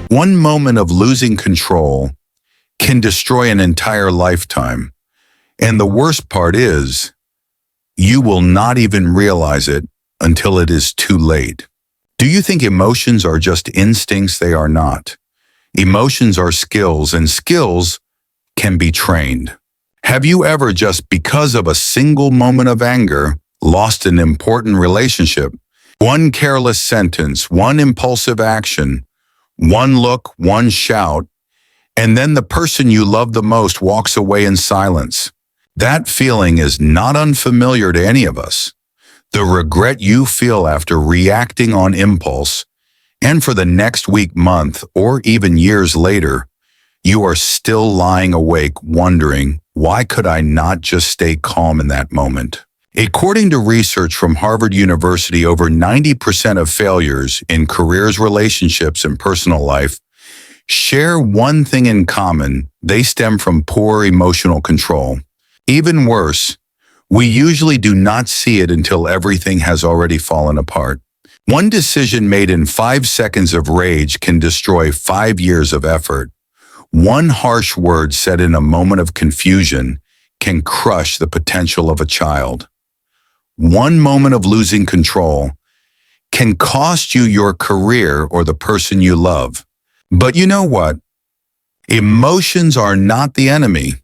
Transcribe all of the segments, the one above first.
One moment of losing control can destroy an entire lifetime. And the worst part is, you will not even realize it until it is too late. Do you think emotions are just instincts? They are not. Emotions are skills, and skills can be trained. Have you ever, just because of a single moment of anger, lost an important relationship? One careless sentence, one impulsive action, one look, one shout, and then the person you love the most walks away in silence. That feeling is not unfamiliar to any of us. The regret you feel after reacting on impulse, and for the next week, month, or even years later, you are still lying awake wondering, why could I not just stay calm in that moment? According to research from Harvard University, over 90% of failures in careers, relationships, and personal life share one thing in common: they stem from poor emotional control. Even worse, we usually do not see it until everything has already fallen apart. One decision made in 5 seconds of rage can destroy 5 years of effort. One harsh word said in a moment of confusion can crush the potential of a child. One moment of losing control can cost you your career or the person you love. But you know what? Emotions are not the enemy,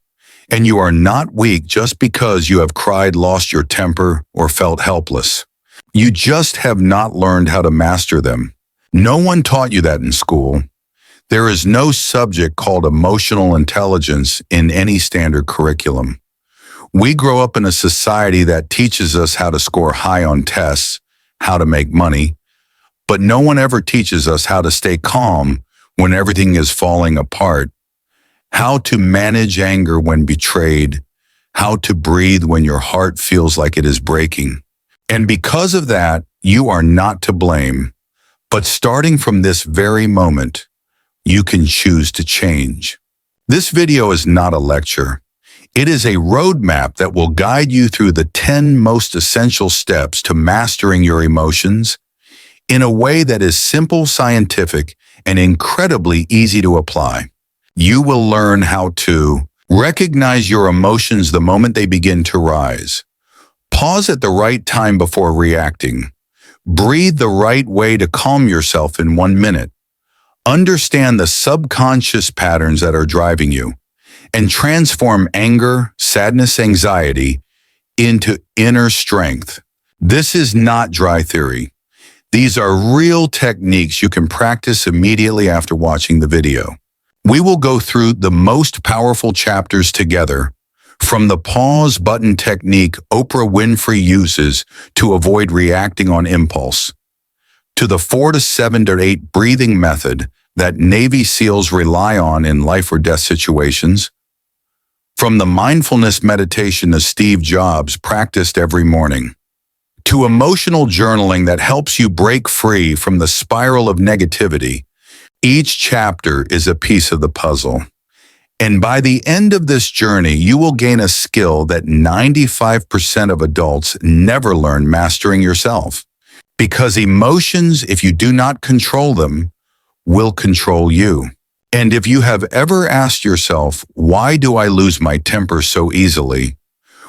and you are not weak just because you have cried, lost your temper, or felt helpless. You just have not learned how to master them. No one taught you that in school. There is no subject called emotional intelligence in any standard curriculum. We grow up in a society that teaches us how to score high on tests, how to make money, but no one ever teaches us how to stay calm when everything is falling apart, how to manage anger when betrayed, how to breathe when your heart feels like it is breaking. And because of that, you are not to blame. But starting from this very moment, you can choose to change. This video is not a lecture. It is a roadmap that will guide you through the 10 most essential steps to mastering your emotions in a way that is simple, scientific, and incredibly easy to apply. You will learn how to recognize your emotions the moment they begin to rise, pause at the right time before reacting, breathe the right way to calm yourself in 1 minute, understand the subconscious patterns that are driving you, and transform anger, sadness, anxiety into inner strength. This is not dry theory. These are real techniques you can practice immediately after watching the video. We will go through the most powerful chapters together, from the pause button technique Oprah Winfrey uses to avoid reacting on impulse, to the 4 to 7 to 8 breathing method that Navy SEALs rely on in life or death situations, from the mindfulness meditation that Steve Jobs practiced every morning, to emotional journaling that helps you break free from the spiral of negativity. Each chapter is a piece of the puzzle. And by the end of this journey, you will gain a skill that 95% of adults never learn: mastering yourself. Because emotions, if you do not control them, will control you. And if you have ever asked yourself, why do I lose my temper so easily?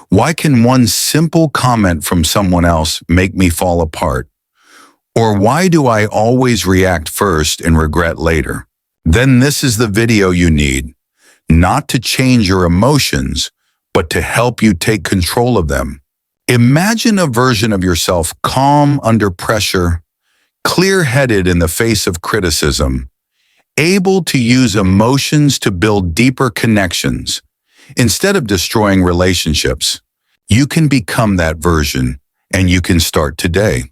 Why can one simple comment from someone else make me fall apart? Or why do I always react first and regret later? Then this is the video you need, not to change your emotions, but to help you take control of them. Imagine a version of yourself calm under pressure, clear-headed in the face of criticism, able to use emotions to build deeper connections. Instead of destroying relationships, you can become that version, and you can start today.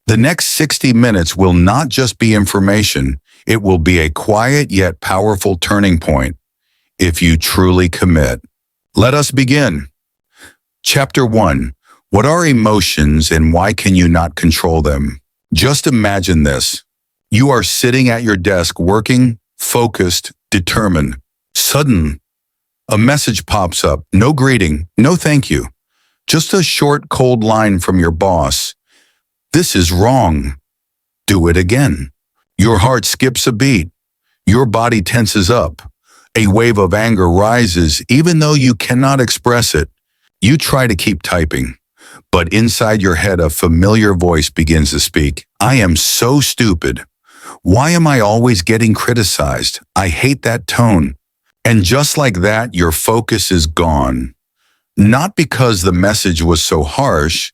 The next 60 minutes will not just be information, it will be a quiet yet powerful turning point if you truly commit. Let us begin. Chapter 1. What are emotions and why can you not control them? Just imagine this. You are sitting at your desk working, focused, determined. Suddenly, a message pops up. No greeting, no thank you. Just a short, cold line from your boss. This is wrong. Do it again. Your heart skips a beat. Your body tenses up. A wave of anger rises even though you cannot express it. You try to keep typing, but inside your head a familiar voice begins to speak. I am so stupid. Why am I always getting criticized? I hate that tone. And just like that, your focus is gone. Not because the message was so harsh,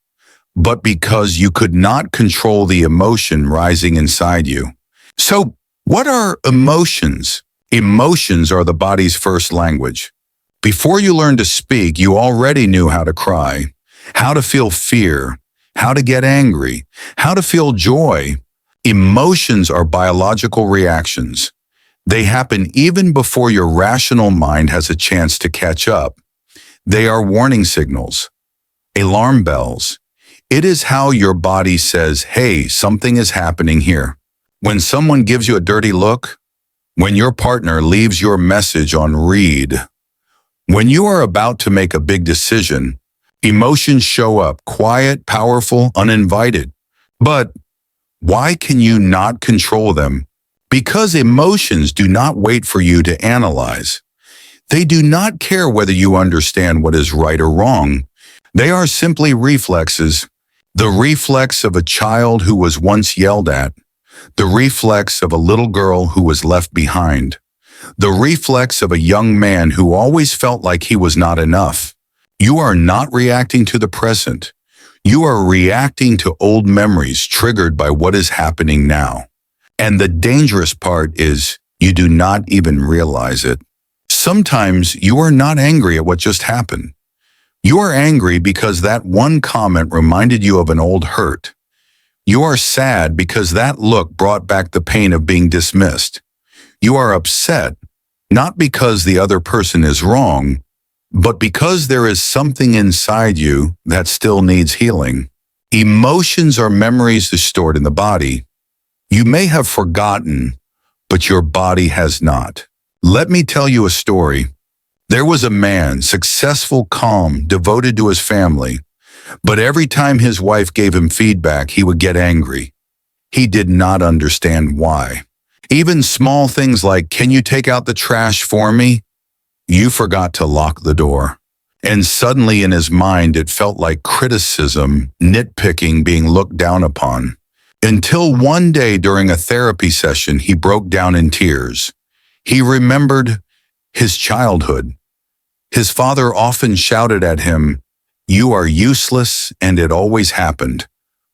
but because you could not control the emotion rising inside you. So, what are emotions? Emotions are the body's first language. Before you learned to speak, you already knew how to cry, how to feel fear, how to get angry, how to feel joy. Emotions are biological reactions. They happen even before your rational mind has a chance to catch up. They are warning signals, alarm bells. It is how your body says, hey, something is happening here. When someone gives you a dirty look, when your partner leaves your message on read, when you are about to make a big decision, emotions show up, quiet, powerful, uninvited. But why can you not control them? Because emotions do not wait for you to analyze. They do not care whether you understand what is right or wrong. They are simply reflexes. The reflex of a child who was once yelled at. The reflex of a little girl who was left behind. The reflex of a young man who always felt like he was not enough. You are not reacting to the present. You are reacting to old memories triggered by what is happening now. And the dangerous part is you do not even realize it. Sometimes you are not angry at what just happened. You are angry because that one comment reminded you of an old hurt. You are sad because that look brought back the pain of being dismissed. You are upset, not because the other person is wrong, but because there is something inside you that still needs healing. Emotions are memories stored in the body. You may have forgotten, but your body has not. Let me tell you a story. There was a man, successful, calm, devoted to his family, but every time his wife gave him feedback, he would get angry. He did not understand why. Even small things like, can you take out the trash for me? You forgot to lock the door. And suddenly in his mind, it felt like criticism, nitpicking, being looked down upon. Until one day during a therapy session, he broke down in tears. He remembered his childhood. His father often shouted at him, "You are useless," and it always happened.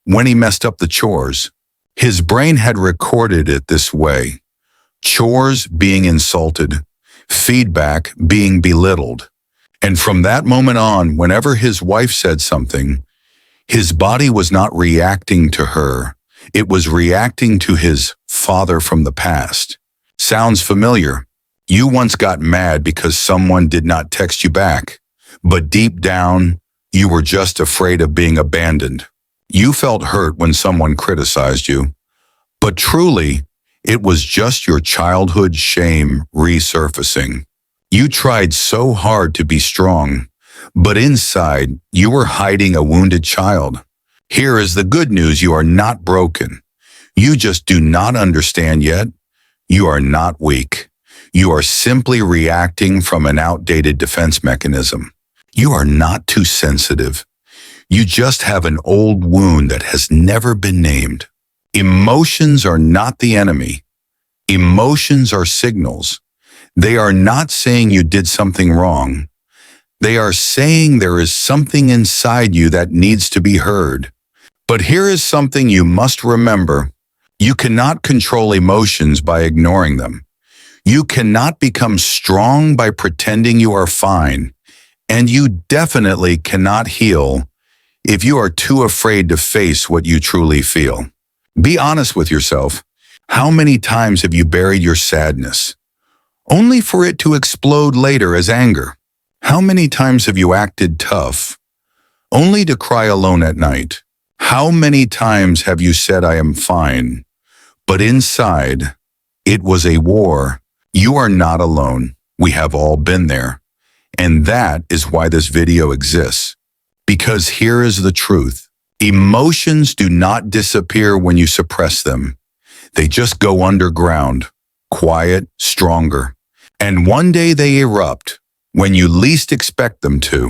When he messed up the chores, his brain had recorded it this way: chores being insulted, feedback being belittled. And from that moment on, whenever his wife said something, his body was not reacting to her. It was reacting to his father from the past. Sounds familiar? You once got mad because someone did not text you back, but deep down, you were just afraid of being abandoned. You felt hurt when someone criticized you, but truly, it was just your childhood shame resurfacing. You tried so hard to be strong, but inside, you were hiding a wounded child. Here is the good news: you are not broken. You just do not understand yet. You are not weak. You are simply reacting from an outdated defense mechanism. You are not too sensitive. You just have an old wound that has never been named. Emotions are not the enemy. Emotions are signals. They are not saying you did something wrong. They are saying there is something inside you that needs to be heard. But here is something you must remember. You cannot control emotions by ignoring them. You cannot become strong by pretending you are fine. And you definitely cannot heal if you are too afraid to face what you truly feel. Be honest with yourself. How many times have you buried your sadness, only for it to explode later as anger? How many times have you acted tough, only to cry alone at night? How many times have you said, I am fine, but inside, it was a war? You are not alone. We have all been there. And that is why this video exists. Because here is the truth. Emotions do not disappear when you suppress them. They just go underground, quiet, stronger. And one day they erupt when you least expect them to.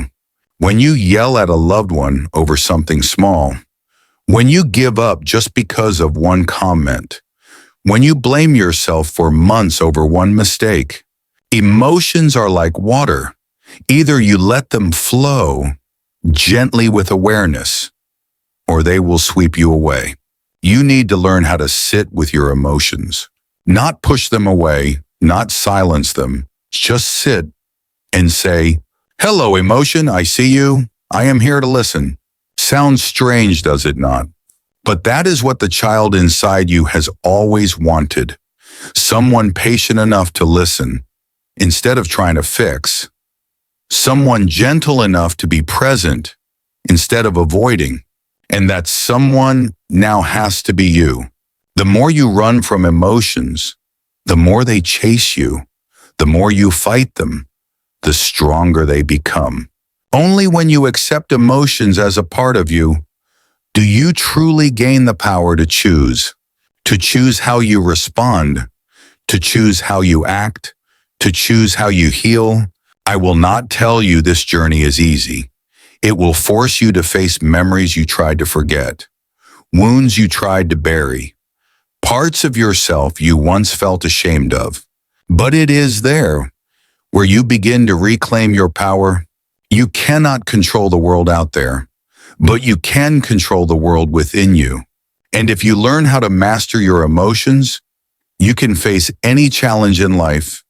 When you yell at a loved one over something small. When you give up just because of one comment. When you blame yourself for months over one mistake. Emotions are like water. Either you let them flow gently with awareness, or they will sweep you away. You need to learn how to sit with your emotions. Not push them away, not silence them. Just sit and say, "Hello, emotion, I see you. I am here to listen." Sounds strange, does it not? But that is what the child inside you has always wanted. Someone patient enough to listen instead of trying to fix. Someone gentle enough to be present instead of avoiding. And that someone now has to be you. The more you run from emotions, the more they chase you. The more you fight them, the stronger they become. Only when you accept emotions as a part of you do you truly gain the power to choose how you respond, to choose how you act, to choose how you heal. I will not tell you this journey is easy. It will force you to face memories you tried to forget, wounds you tried to bury, parts of yourself you once felt ashamed of. But it is there where you begin to reclaim your power. You cannot control the world out there, but you can control the world within you. And if you learn how to master your emotions, you can face any challenge in life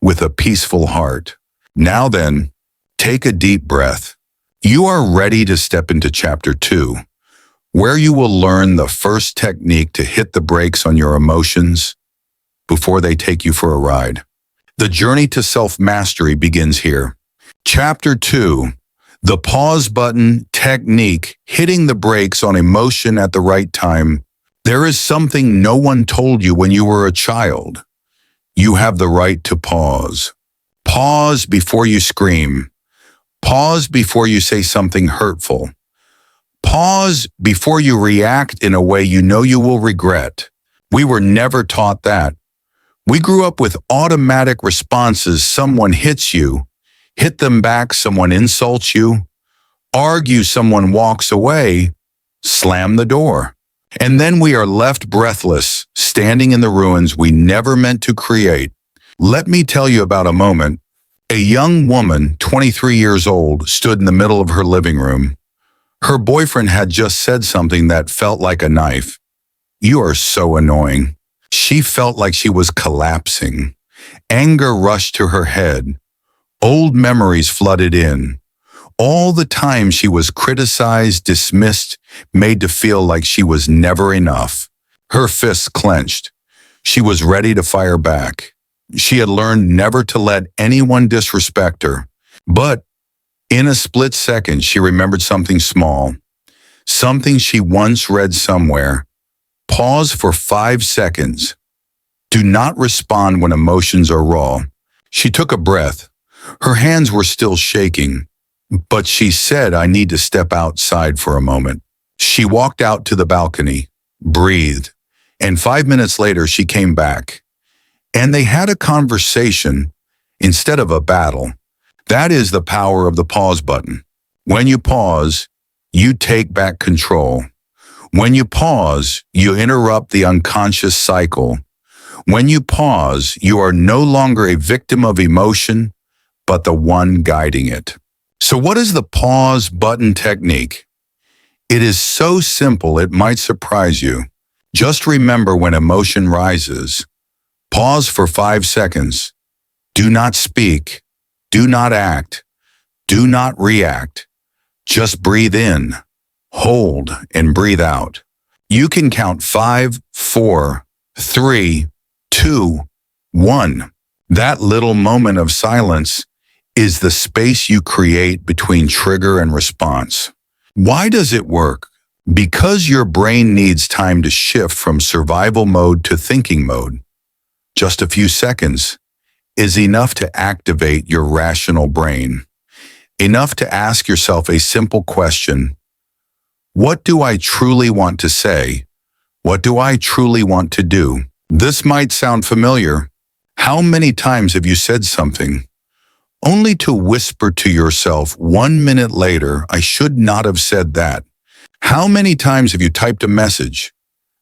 with a peaceful heart. Now then, take a deep breath. You are ready to step into Chapter 2, where you will learn the first technique to hit the brakes on your emotions before they take you for a ride. The journey to self-mastery begins here. Chapter 2, the pause button technique, hitting the brakes on emotion at the right time. There is something no one told you when you were a child. You have the right to pause. Pause before you scream. Pause before you say something hurtful. Pause before you react in a way you know you will regret. We were never taught that. We grew up with automatic responses. Someone hits you, hit them back. Someone insults you, argue. Someone walks away, slam the door. And then we are left breathless, standing in the ruins we never meant to create. Let me tell you about a moment. A young woman, 23 years old, stood in the middle of her living room. Her boyfriend had just said something that felt like a knife. "You are so annoying." She felt like she was collapsing. Anger rushed to her head. Old memories flooded in. All the time she was criticized, dismissed, made to feel like she was never enough. Her fists clenched. She was ready to fire back. She had learned never to let anyone disrespect her. But in a split second, she remembered something small, something she once read somewhere. Pause for 5 seconds. Do not respond when emotions are raw. She took a breath. Her hands were still shaking, but she said, "I need to step outside for a moment." She walked out to the balcony, breathed, and 5 minutes later she came back. And they had a conversation instead of a battle. That is the power of the pause button. When you pause, you take back control. When you pause, you interrupt the unconscious cycle. When you pause, you are no longer a victim of emotion, but the one guiding it. So what is the pause button technique? It is so simple it might surprise you. Just remember, when emotion rises, pause for 5 seconds. Do not speak. Do not act. Do not react. Just breathe in, hold, and breathe out. You can count 5, 4, 3, 2, 1. That little moment of silence is the space you create between trigger and response. Why does it work? Because your brain needs time to shift from survival mode to thinking mode. Just a few seconds is enough to activate your rational brain. Enough to ask yourself a simple question. What do I truly want to say? What do I truly want to do? This might sound familiar. How many times have you said something only to whisper to yourself 1 minute later, I should not have said that? How many times have you typed a message,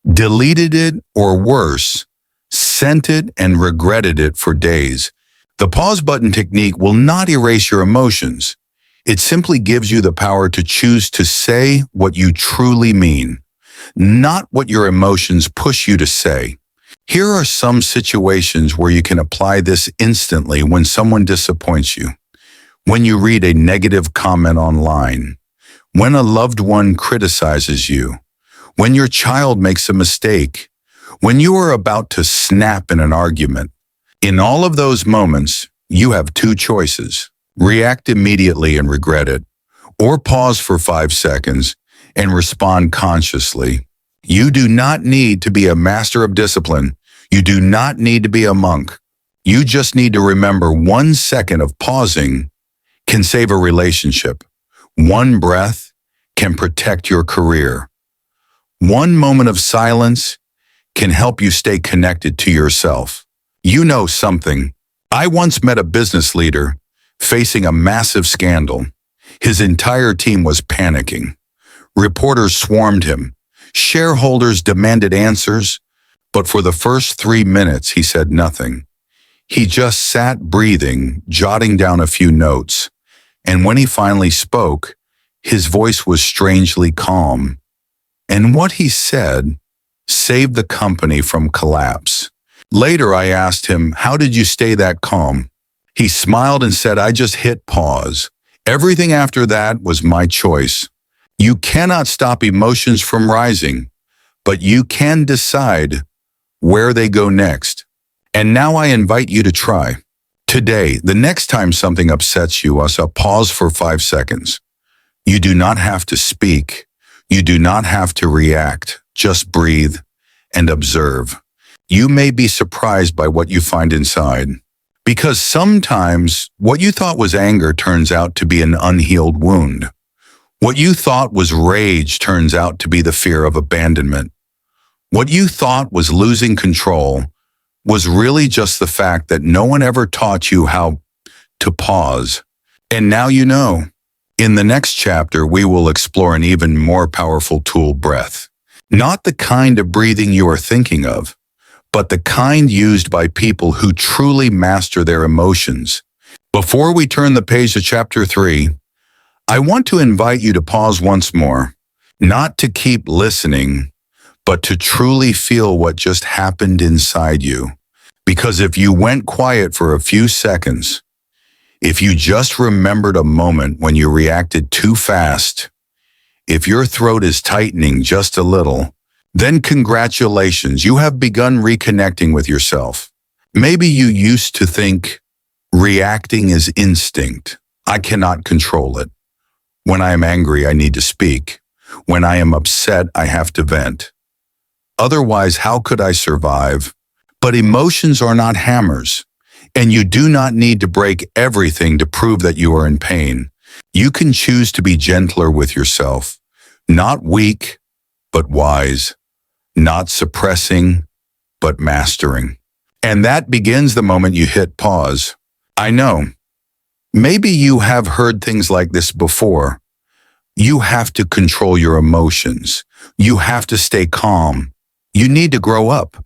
deleted it, or worse, sent it and regretted it for days? The pause button technique will not erase your emotions. It simply gives you the power to choose to say what you truly mean, not what your emotions push you to say. Here are some situations where you can apply this instantly when someone disappoints you, when you read a negative comment online, when a loved one criticizes you, when your child makes a mistake, when you are about to snap in an argument. In all of those moments, you have two choices: react immediately and regret it, or pause for 5 seconds and respond consciously. You do not need to be a master of discipline. You do not need to be a monk. You just need to remember 1 second of pausing can save a relationship. One breath can protect your career. One moment of silence can help you stay connected to yourself. You know something. I once met a business leader facing a massive scandal. His entire team was panicking. Reporters swarmed him. Shareholders demanded answers, but for the first 3 minutes he said nothing. He just sat breathing, jotting down a few notes, and when he finally spoke, his voice was strangely calm. And what he said saved the company from collapse. Later I asked him, "How did you stay that calm?" He smiled and said, "I just hit pause. Everything after that was my choice." You cannot stop emotions from rising, but you can decide where they go next. And now I invite you to try. Today, the next time something upsets you, pause for 5 seconds. You do not have to speak. You do not have to react. Just breathe and observe. You may be surprised by what you find inside, because sometimes what you thought was anger turns out to be an unhealed wound. What you thought was rage turns out to be the fear of abandonment. What you thought was losing control was really just the fact that no one ever taught you how to pause. And now you know. In the next chapter, we will explore an even more powerful tool: breath. Not the kind of breathing you are thinking of, but the kind used by people who truly master their emotions. Before we turn the page to chapter 3, I want to invite you to pause once more, not to keep listening, but to truly feel what just happened inside you. Because if you went quiet for a few seconds, if you just remembered a moment when you reacted too fast, if your throat is tightening just a little, then congratulations, you have begun reconnecting with yourself. Maybe you used to think reacting is instinct. I cannot control it. When I am angry, I need to speak. When I am upset, I have to vent. Otherwise, how could I survive? But emotions are not hammers, and you do not need to break everything to prove that you are in pain. You can choose to be gentler with yourself, not weak, but wise, not suppressing, but mastering. And that begins the moment you hit pause. I know. Maybe you have heard things like this before. You have to control your emotions. You have to stay calm. You need to grow up.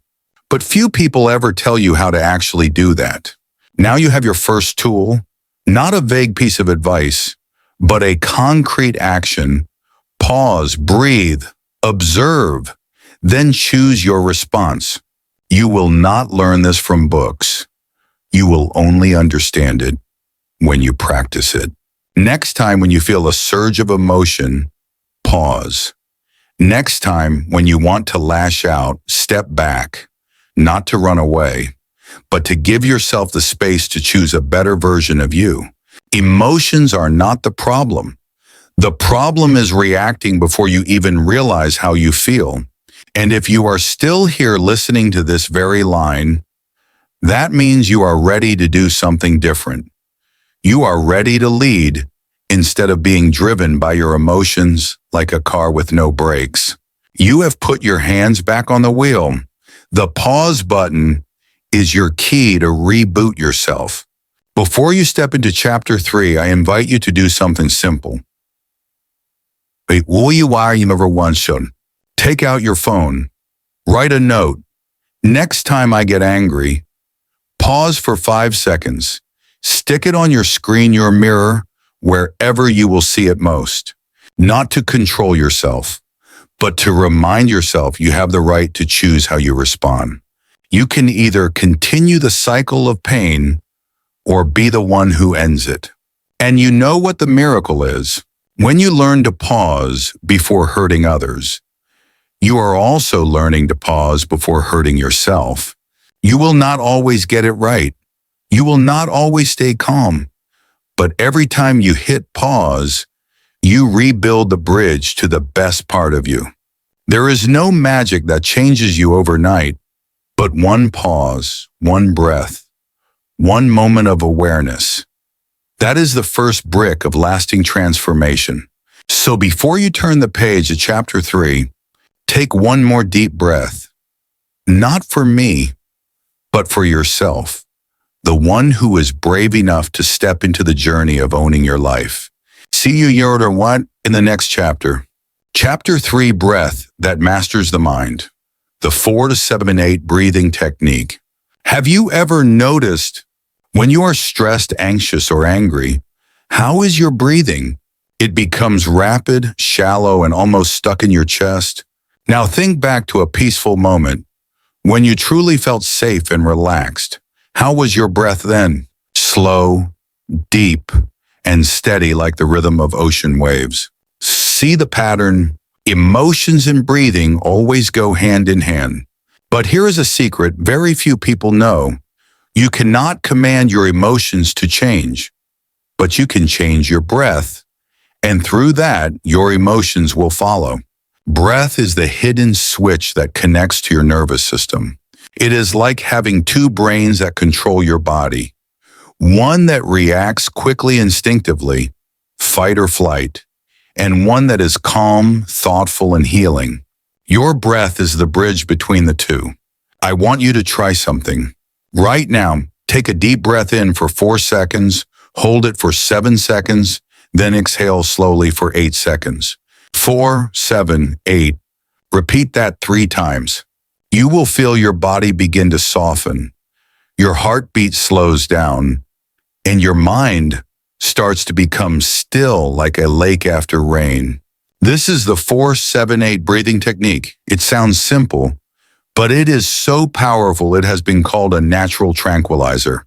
But few people ever tell you how to actually do that. Now you have your first tool, not a vague piece of advice, but a concrete action. Pause, breathe, observe, then choose your response. You will not learn this from books. You will only understand it when you practice it. Next time when you feel a surge of emotion, pause. Next time when you want to lash out, step back, not to run away, but to give yourself the space to choose a better version of you. Emotions are not the problem. The problem is reacting before you even realize how you feel. And if you are still here listening to this very line, that means you are ready to do something different. You are ready to lead instead of being driven by your emotions like a car with no brakes. You have put your hands back on the wheel. The pause button is your key to reboot yourself. Before you step into chapter 3, I invite you to do something simple. Take out your phone, write a note. Next time I get angry, pause for 5 seconds. Stick it on your screen, your mirror, wherever you will see it most. Not to control yourself, but to remind yourself you have the right to choose how you respond. You can either continue the cycle of pain or be the one who ends it. And you know what the miracle is? When you learn to pause before hurting others, you are also learning to pause before hurting yourself. You will not always get it right. You will not always stay calm. But every time you hit pause, you rebuild the bridge to the best part of you. There is no magic that changes you overnight, but one pause, one breath, one moment of awareness. That is the first brick of lasting transformation. So before you turn the page to chapter 3, take one more deep breath. Not for me, but for yourself. The one who is brave enough to step into the journey of owning your life. See you in the next chapter. Chapter 3, Breath That Masters the Mind. The 4 to 7 8 breathing technique. Have you ever noticed when you are stressed, anxious, or angry, how is your breathing? It becomes rapid, shallow, and almost stuck in your chest. Now think back to a peaceful moment when you truly felt safe and relaxed. How was your breath then? Slow, deep, and steady like the rhythm of ocean waves. See the pattern? Emotions and breathing always go hand in hand. But here is a secret very few people know. You cannot command your emotions to change, but you can change your breath, and through that, your emotions will follow. Breath is the hidden switch that connects to your nervous system. It is like having 2 brains that control your body. One that reacts quickly, instinctively, fight or flight, and one that is calm, thoughtful, and healing. Your breath is the bridge between the two. I want you to try something. Right now, take a deep breath in for 4 seconds, hold it for 7 seconds, then exhale slowly for 8 seconds. 4, 7, 8. Repeat that 3 times. You will feel your body begin to soften. Your heartbeat slows down, and your mind starts to become still like a lake after rain. This is the 4, 7, 8 breathing technique. It sounds simple, but it is so powerful it has been called a natural tranquilizer.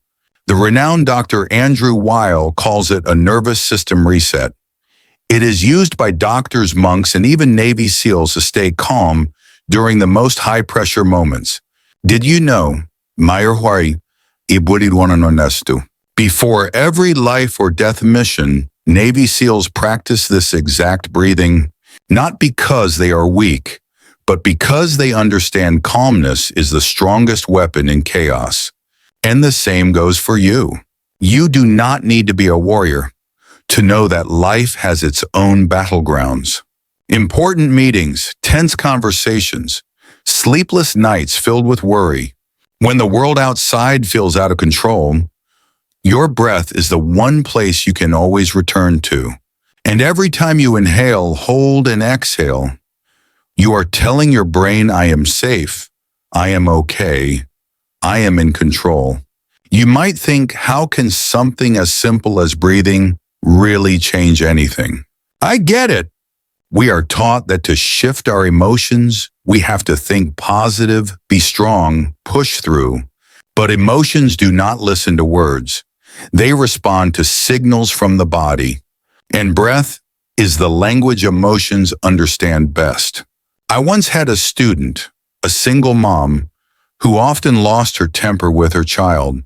The renowned Dr. Andrew Weil calls it a nervous system reset. It is used by doctors, monks, and even Navy SEALs to stay calm during the most high-pressure moments. Did you know? Before every life or death mission, Navy SEALs practice this exact breathing, not because they are weak, but because they understand calmness is the strongest weapon in chaos. And the same goes for you. You do not need to be a warrior to know that life has its own battlegrounds. Important meetings, tense conversations, sleepless nights filled with worry. When the world outside feels out of control, your breath is the one place you can always return to. And every time you inhale, hold, and exhale, you are telling your brain, I am safe, I am okay, I am in control. You might think, how can something as simple as breathing really change anything? I get it. We are taught that to shift our emotions, we have to think positive, be strong, push through. But emotions do not listen to words. They respond to signals from the body. And breath is the language emotions understand best. I once had a student, a single mom, who often lost her temper with her child.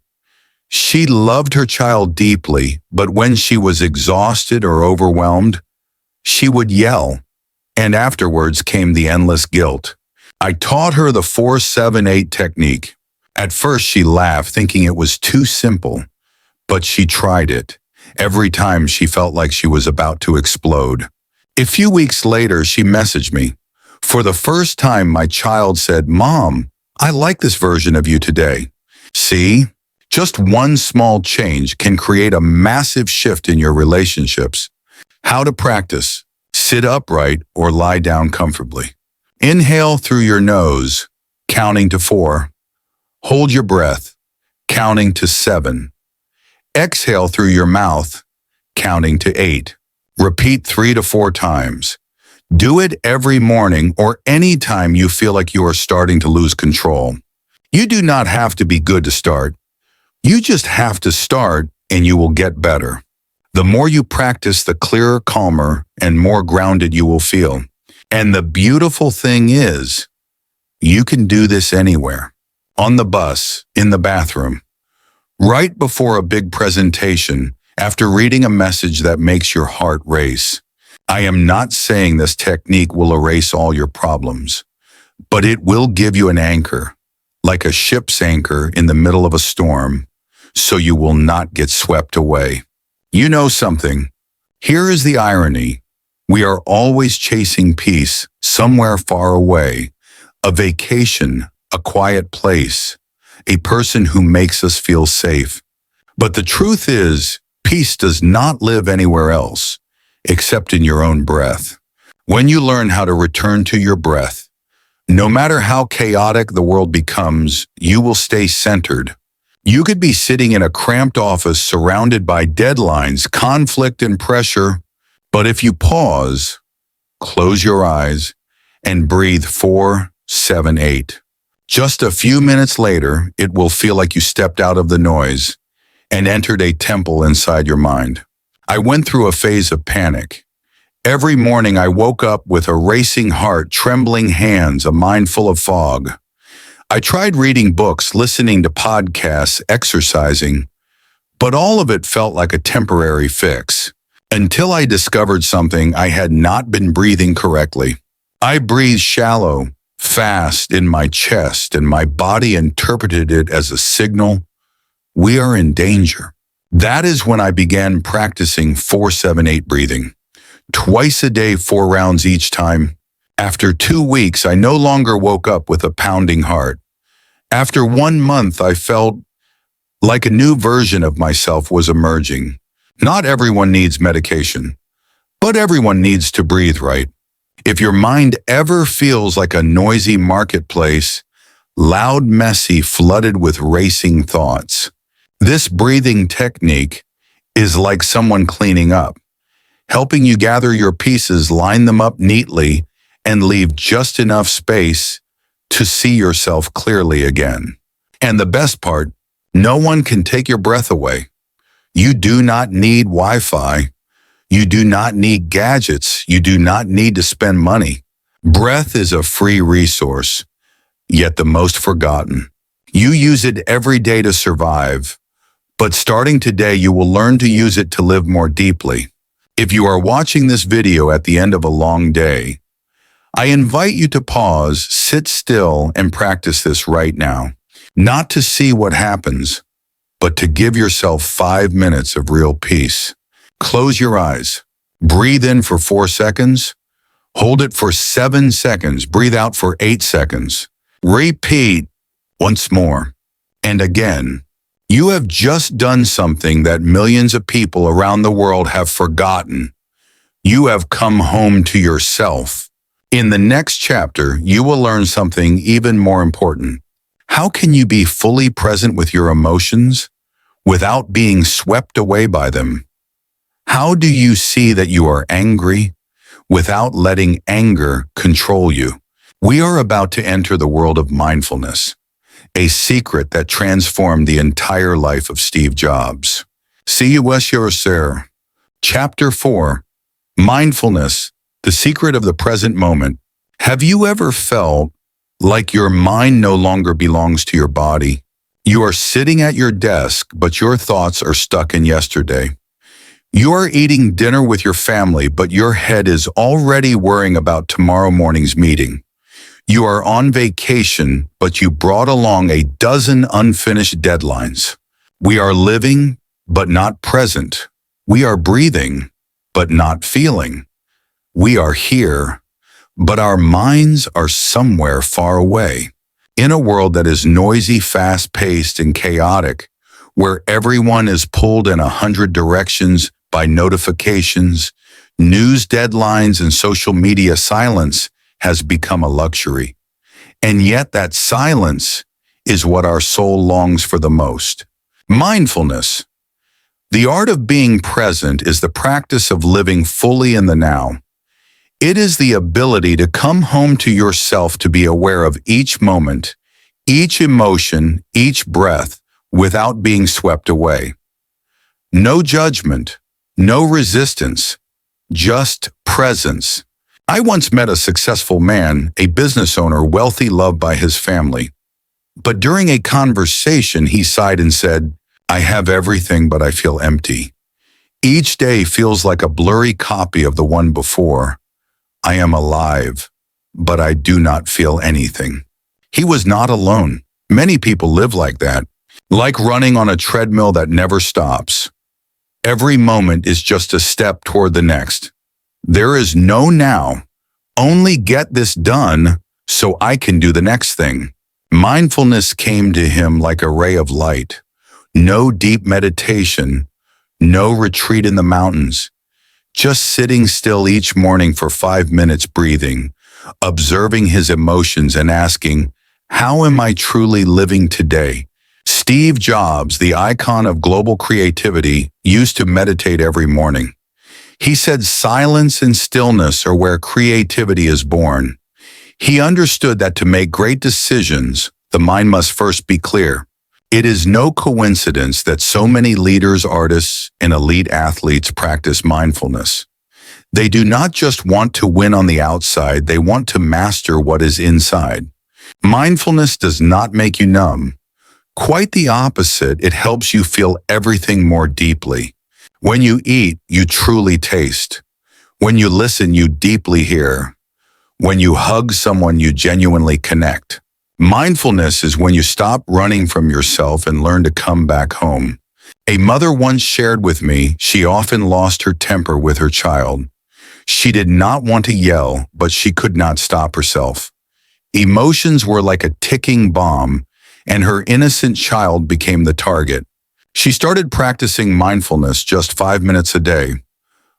She loved her child deeply, but when she was exhausted or overwhelmed, she would yell, and afterwards came the endless guilt. I taught her the 4, 7, 8 technique. At first she laughed, thinking it was too simple, but she tried it. Every time she felt like she was about to explode. A few weeks later, she messaged me. For the first time, my child said, Mom, I like this version of you today. See, just one small change can create a massive shift in your relationships. How to practice. Sit upright or lie down comfortably. Inhale through your nose, counting to 4. Hold your breath, counting to 7. Exhale through your mouth, counting to 8. Repeat 3 to 4 times. Do it every morning or any time you feel like you are starting to lose control. You do not have to be good to start. You just have to start and you will get better. The more you practice, the clearer, calmer, and more grounded you will feel. And the beautiful thing is, you can do this anywhere. On the bus, in the bathroom, right before a big presentation, after reading a message that makes your heart race. I am not saying this technique will erase all your problems, but it will give you an anchor, like a ship's anchor in the middle of a storm, so you will not get swept away. You know something? Here is the irony. We are always chasing peace somewhere far away, a vacation, a quiet place, a person who makes us feel safe. But the truth is, peace does not live anywhere else, except in your own breath. When you learn how to return to your breath, no matter how chaotic the world becomes, you will stay centered. You could be sitting in a cramped office surrounded by deadlines, conflict, and pressure, but if you pause, close your eyes, and breathe 4, 7, 8. Just a few minutes later, it will feel like you stepped out of the noise and entered a temple inside your mind. I went through a phase of panic. Every morning I woke up with a racing heart, trembling hands, a mind full of fog. I tried reading books, listening to podcasts, exercising, but all of it felt like a temporary fix. Until I discovered something: I had not been breathing correctly. I breathed shallow, fast in my chest, and my body interpreted it as a signal. We are in danger. That is when I began practicing 4-7-8 breathing. Twice a day, 4 rounds each time. After 2 weeks, I no longer woke up with a pounding heart. After 1 month, I felt like a new version of myself was emerging. Not everyone needs medication, but everyone needs to breathe right. If your mind ever feels like a noisy marketplace, loud, messy, flooded with racing thoughts, this breathing technique is like someone cleaning up, helping you gather your pieces, line them up neatly, and leave just enough space to see yourself clearly again. And the best part, no one can take your breath away. You do not need Wi-Fi. You do not need gadgets. You do not need to spend money. Breath is a free resource, yet the most forgotten. You use it every day to survive, but starting today, you will learn to use it to live more deeply. If you are watching this video at the end of a long day, I invite you to pause, sit still, and practice this right now. Not to see what happens, but to give yourself 5 minutes of real peace. Close your eyes. Breathe in for 4 seconds. Hold it for 7 seconds. Breathe out for 8 seconds. Repeat once more and again. You have just done something that millions of people around the world have forgotten. You have come home to yourself. In the next chapter, you will learn something even more important. How can you be fully present with your emotions without being swept away by them? How do you see that you are angry without letting anger control you? We are about to enter the world of mindfulness, a secret that transformed the entire life of Steve Jobs. See you, sir. Chapter 4, Mindfulness, the Secret of the Present Moment. Have you ever felt like your mind no longer belongs to your body? You are sitting at your desk, but your thoughts are stuck in yesterday. You are eating dinner with your family, but your head is already worrying about tomorrow morning's meeting. You are on vacation, but you brought along a dozen unfinished deadlines. We are living, but not present. We are breathing, but not feeling. We are here, but our minds are somewhere far away. In a world that is noisy, fast-paced, and chaotic, where everyone is pulled in 100 directions by notifications, news deadlines, and social media, silence has become a luxury. And yet that silence is what our soul longs for the most. Mindfulness. The art of being present is the practice of living fully in the now. It is the ability to come home to yourself, to be aware of each moment, each emotion, each breath, without being swept away. No judgment, no resistance, just presence. I once met a successful man, a business owner, wealthy, loved by his family. But during a conversation, he sighed and said, "I have everything, but I feel empty. Each day feels like a blurry copy of the one before. I am alive, but I do not feel anything." He was not alone. Many people live like that, like running on a treadmill that never stops. Every moment is just a step toward the next. There is no now, only get this done so I can do the next thing. Mindfulness came to him like a ray of light. No deep meditation, no retreat in the mountains. Just sitting still each morning for 5 minutes, breathing, observing his emotions and asking, "How am I truly living today?" Steve Jobs, the icon of global creativity, used to meditate every morning. He said silence and stillness are where creativity is born. He understood that to make great decisions, the mind must first be clear. It is no coincidence that so many leaders, artists, and elite athletes practice mindfulness. They do not just want to win on the outside, they want to master what is inside. Mindfulness does not make you numb. Quite the opposite, it helps you feel everything more deeply. When you eat, you truly taste. When you listen, you deeply hear. When you hug someone, you genuinely connect. Mindfulness is when you stop running from yourself and learn to come back home. A mother once shared with me she often lost her temper with her child. She did not want to yell, but she could not stop herself. Emotions were like a ticking bomb, and her innocent child became the target. She started practicing mindfulness just 5 minutes a day.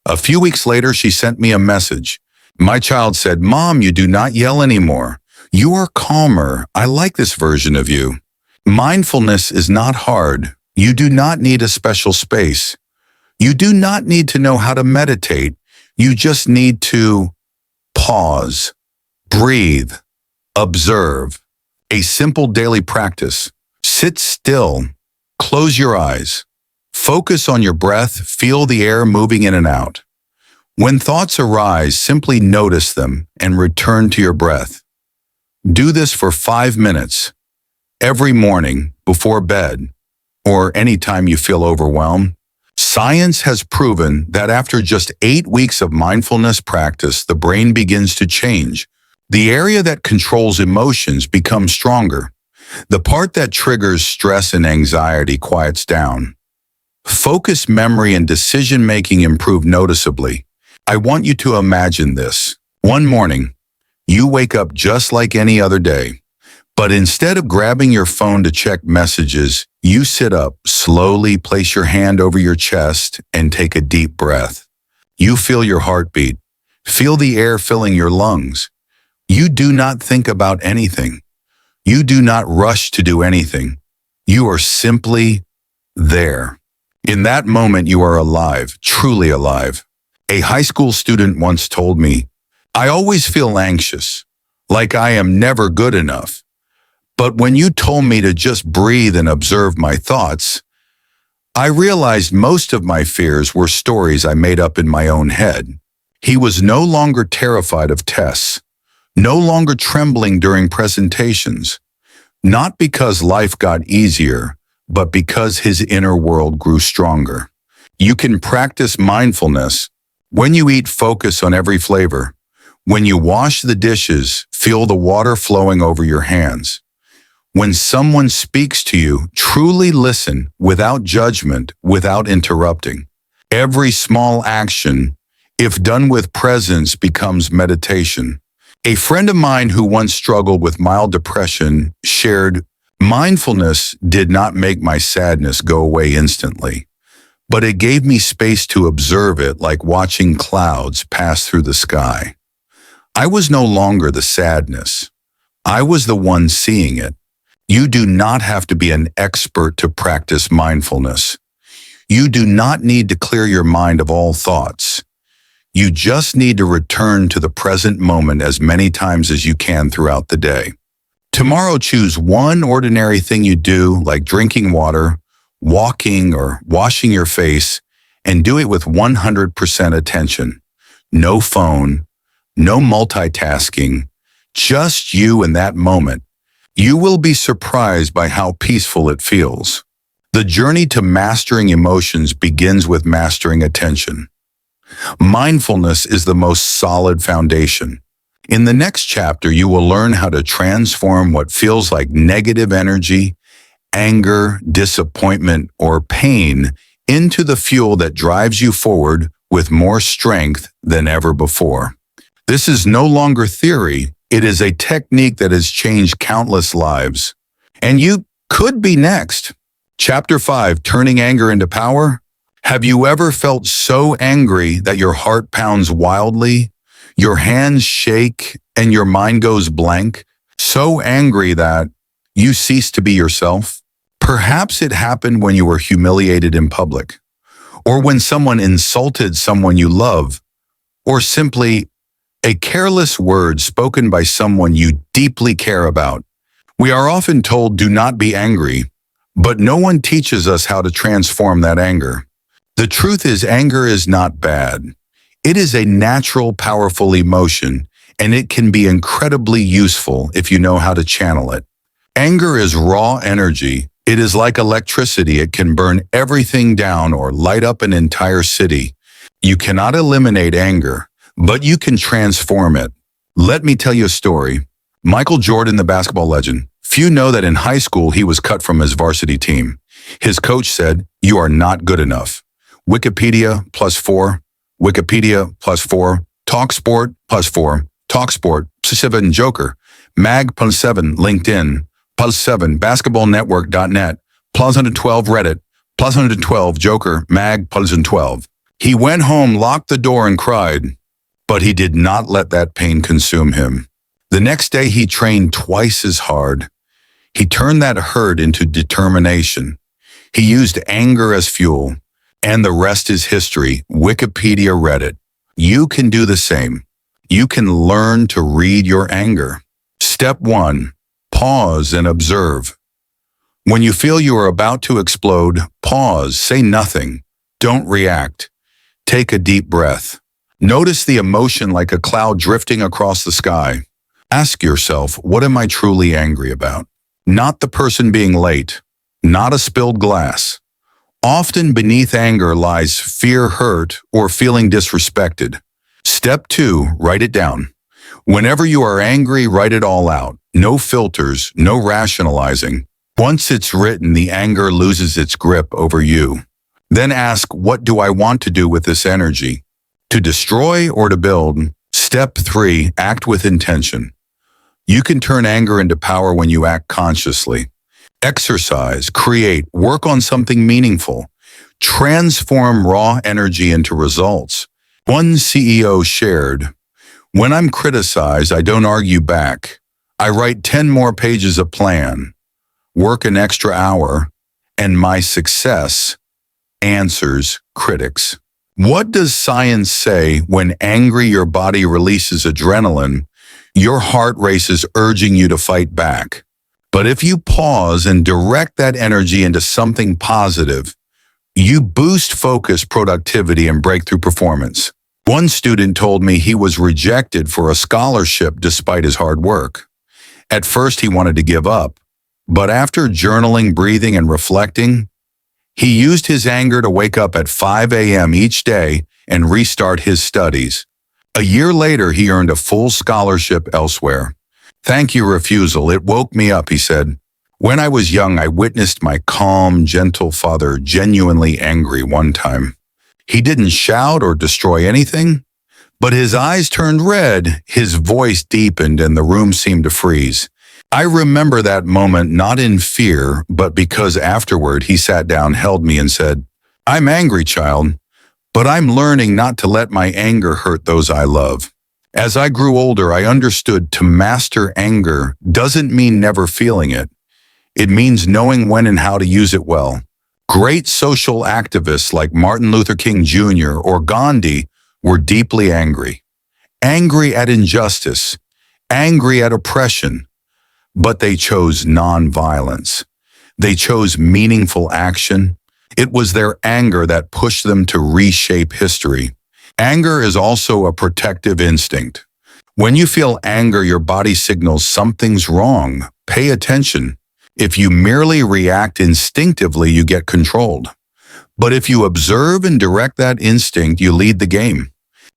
A few weeks later, she sent me a message. My child said, "Mom, you do not yell anymore. You are calmer. I like this version of you." Mindfulness is not hard. You do not need a special space. You do not need to know how to meditate. You just need to pause, breathe, observe. A simple daily practice. Sit still. Close your eyes. Focus on your breath. Feel the air moving in and out. When thoughts arise, simply notice them and return to your breath. Do this for 5 minutes, every morning, before bed, or anytime you feel overwhelmed. Science has proven that after just 8 weeks of mindfulness practice, the brain begins to change. The area that controls emotions becomes stronger. The part that triggers stress and anxiety quiets down. Focus, memory, and decision-making improve noticeably. I want you to imagine this. One morning, you wake up just like any other day, but instead of grabbing your phone to check messages, you sit up, slowly place your hand over your chest, and take a deep breath. You feel your heartbeat. Feel the air filling your lungs. You do not think about anything. You do not rush to do anything. You are simply there. In that moment, you are alive, truly alive. A high school student once told me, "I always feel anxious, like I am never good enough. But when you told me to just breathe and observe my thoughts, I realized most of my fears were stories I made up in my own head." He was no longer terrified of tests, no longer trembling during presentations, not because life got easier, but because his inner world grew stronger. You can practice mindfulness. When you eat, focus on every flavor. When you wash the dishes, feel the water flowing over your hands. When someone speaks to you, truly listen without judgment, without interrupting. Every small action, if done with presence, becomes meditation. A friend of mine who once struggled with mild depression shared, mindfulness did not make my sadness go away instantly, but it gave me space to observe it like watching clouds pass through the sky. I was no longer the sadness. I was the one seeing it. You do not have to be an expert to practice mindfulness. You do not need to clear your mind of all thoughts. You just need to return to the present moment as many times as you can throughout the day. Tomorrow, choose one ordinary thing you do, like drinking water, walking, or washing your face, and do it with 100% attention. No phone, no multitasking, just you in that moment. You will be surprised by how peaceful it feels. The journey to mastering emotions begins with mastering attention. Mindfulness is the most solid foundation. In the next chapter, you will learn how to transform what feels like negative energy, anger, disappointment, or pain into the fuel that drives you forward with more strength than ever before. This is no longer theory. It is a technique that has changed countless lives. And you could be next. Chapter 5, Turning Anger into Power. Have you ever felt so angry that your heart pounds wildly, your hands shake, and your mind goes blank? So angry that you cease to be yourself? Perhaps it happened when you were humiliated in public, or when someone insulted someone you love, or simply a careless word spoken by someone you deeply care about. We are often told, do not be angry, but no one teaches us how to transform that anger. The truth is, anger is not bad. It is a natural, powerful emotion, and it can be incredibly useful if you know how to channel it. Anger is raw energy. It is like electricity. It can burn everything down or light up an entire city. You cannot eliminate anger, but you can transform it. Let me tell you a story. Michael Jordan, the basketball legend. Few know that in high school he was cut from his varsity team. His coach said, "You are not good enough." Wikipedia +4, Wikipedia +4, TalkSport +4, TalkSport +7, Joker, Mag +7, LinkedIn +7, BasketballNetwork.net +112, Reddit +112, Joker, Mag +12. He went home, locked the door, and cried. But he did not let that pain consume him. The next day he trained twice as hard. He turned that hurt into determination. He used anger as fuel. And the rest is history. Wikipedia, Reddit. You can do the same. You can learn to read your anger. Step 1. Pause and observe. When you feel you are about to explode, pause, say nothing. Don't react. Take a deep breath. Notice the emotion like a cloud drifting across the sky. Ask yourself, what am I truly angry about? Not the person being late, not a spilled glass. Often beneath anger lies fear, hurt, or feeling disrespected. Step 2, write it down. Whenever you are angry, write it all out. No filters, no rationalizing. Once it's written, the anger loses its grip over you. Then ask, what do I want to do with this energy? To destroy or to build? Step 3, act with intention. You can turn anger into power when you act consciously. Exercise, create, work on something meaningful. Transform raw energy into results. One CEO shared, "When I'm criticized, I don't argue back. I write 10 more pages of plan, work an extra hour, and my success answers critics." What does science say? When angry, your body releases adrenaline, your heart races, urging you to fight back. But if you pause and direct that energy into something positive, you boost focus, productivity, and breakthrough performance. One student told me he was rejected for a scholarship despite his hard work. At first, he wanted to give up, but after journaling, breathing, and reflecting, he used his anger to wake up at 5 a.m. each day and restart his studies. A year later, he earned a full scholarship elsewhere. "Thank you, refusal. It woke me up," he said. "When I was young, I witnessed my calm, gentle father genuinely angry one time. He didn't shout or destroy anything, But his eyes turned red, his voice deepened, and the room seemed to freeze. I remember that moment not in fear, but because afterward he sat down, held me, and said, "I'm angry, child, but I'm learning not to let my anger hurt those I love." As I grew older, I understood to master anger doesn't mean never feeling it. It means knowing when and how to use it well. Great social activists like Martin Luther King Jr. or Gandhi were deeply angry. Angry at injustice, angry at oppression, but they chose nonviolence. They chose meaningful action. It was their anger that pushed them to reshape history. Anger is also a protective instinct. When you feel anger, your body signals something's wrong. Pay attention. If you merely react instinctively, you get controlled. But if you observe and direct that instinct, you lead the game.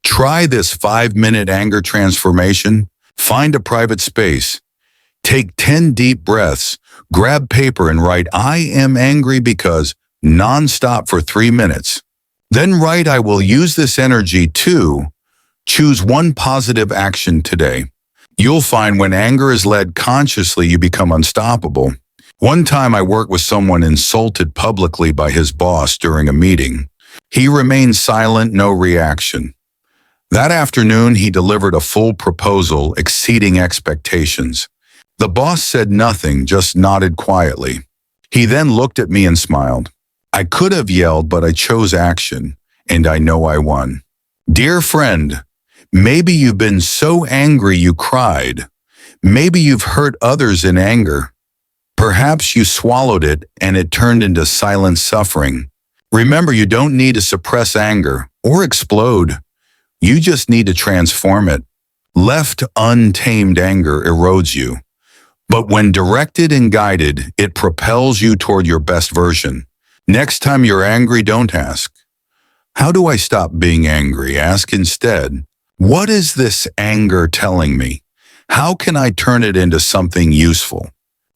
Try this 5-minute anger transformation. Find a private space. Take 10 deep breaths. Grab paper and write, "I am angry because," nonstop for 3 minutes. Then write, "I will use this energy to." Choose one positive action today. You'll find when anger is led consciously, you become unstoppable. One time I worked with someone insulted publicly by his boss during a meeting. He remained silent, no reaction. That afternoon, he delivered a full proposal exceeding expectations. The boss said nothing, just nodded quietly. He then looked at me and smiled. I could have yelled, but I chose action, and I know I won. Dear friend, maybe you've been so angry you cried. Maybe you've hurt others in anger. Perhaps you swallowed it and it turned into silent suffering. Remember, you don't need to suppress anger or explode. You just need to transform it. Left untamed, anger erodes you. But when directed and guided, it propels you toward your best version. Next time you're angry, don't ask, "How do I stop being angry?" Ask instead, "What is this anger telling me? How can I turn it into something useful?"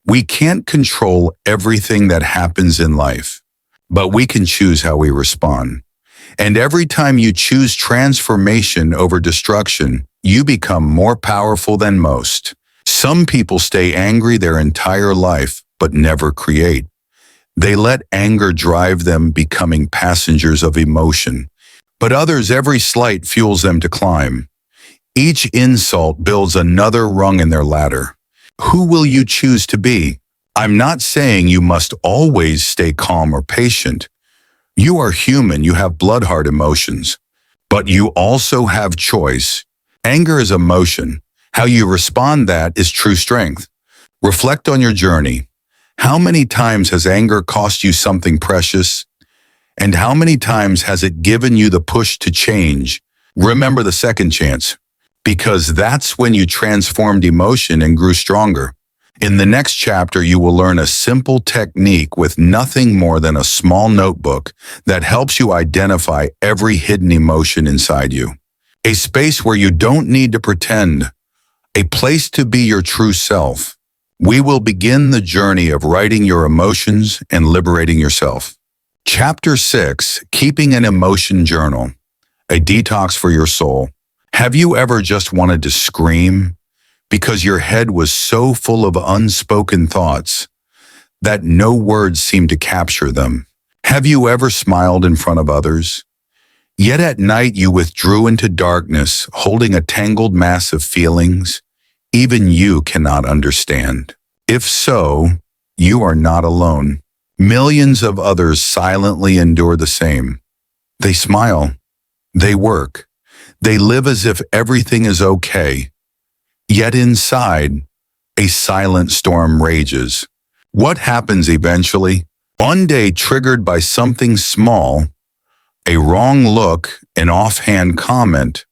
We can't control everything that happens in life, but we can choose how we respond. And every time you choose transformation over destruction, you become more powerful than most. Some people stay angry their entire life, but never create. They let anger drive them, becoming passengers of emotion. But others, every slight fuels them to climb. Each insult builds another rung in their ladder. Who will you choose to be? I'm not saying you must always stay calm or patient. You are human, you have blood-heart emotions. But you also have choice. Anger is emotion. How you respond that is true strength. Reflect on your journey. How many times has anger cost you something precious? And how many times has it given you the push to change? Remember the second chance, because that's when you transformed emotion and grew stronger. In the next chapter, you will learn a simple technique with nothing more than a small notebook that helps you identify every hidden emotion inside you. A space where you don't need to pretend, a place to be your true self. We will begin the journey of writing your emotions and liberating yourself. Chapter 6, Keeping an Emotion Journal, a detox for your soul. Have you ever just wanted to scream because your head was so full of unspoken thoughts that no words seemed to capture them? Have you ever smiled in front of others, yet at night you withdrew into darkness, holding a tangled mass of feelings even you cannot understand? If so, you are not alone. Millions of others silently endure the same. They smile, they work, they live as if everything is okay. Yet inside, a silent storm rages. What happens eventually? One day, triggered by something small, a wrong look, an offhand comment,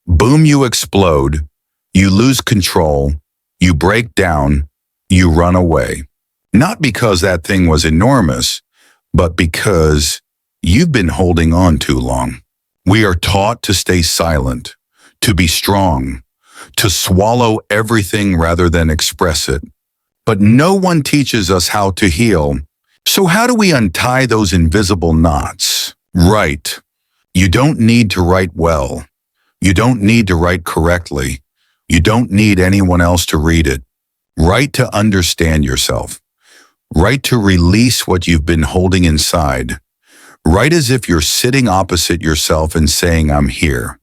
boom, you explode, you lose control, you break down, you run away. Not because that thing was enormous, but because you've been holding on too long. We are taught to stay silent, to be strong, to swallow everything rather than express it. But no one teaches us how to heal. So how do we untie those invisible knots? Write. You don't need to write well. You don't need to write correctly. You don't need anyone else to read it. Write to understand yourself. Write to release what you've been holding inside. Write as if you're sitting opposite yourself and saying, I'm here.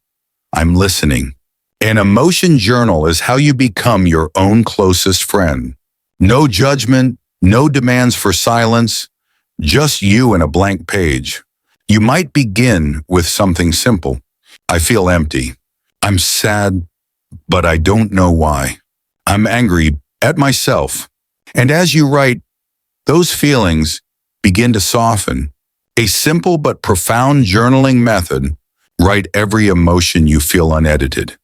I'm listening. An emotion journal is how you become your own closest friend. No judgment, no demands for silence, just you and a blank page. You might begin with something simple. I feel empty. I'm sad, but I don't know why. I'm angry at myself. And as you write, those feelings begin to soften. A simple but profound journaling method. Write every emotion you feel unedited.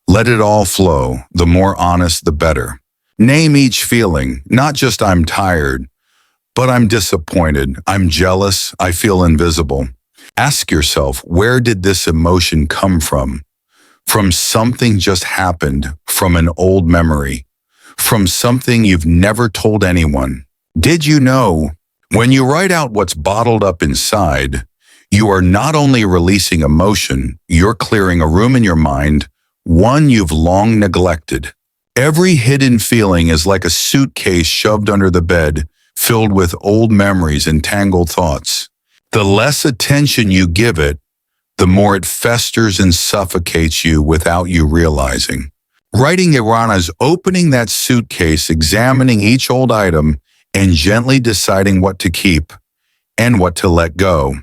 Let it all flow. The more honest, the better. Name each feeling, not just I'm tired, but I'm disappointed, I'm jealous, I feel invisible. Ask yourself, where did this emotion come from? From something just happened, from an old memory, from something you've never told anyone. Did you know? When you write out what's bottled up inside, you are not only releasing emotion, you're clearing a room in your mind, one you've long neglected. Every hidden feeling is like a suitcase shoved under the bed, filled with old memories and tangled thoughts. The less attention you give it, the more it festers and suffocates you without you realizing. Writing Irana is opening that suitcase, examining each old item, and gently deciding what to keep and what to let go.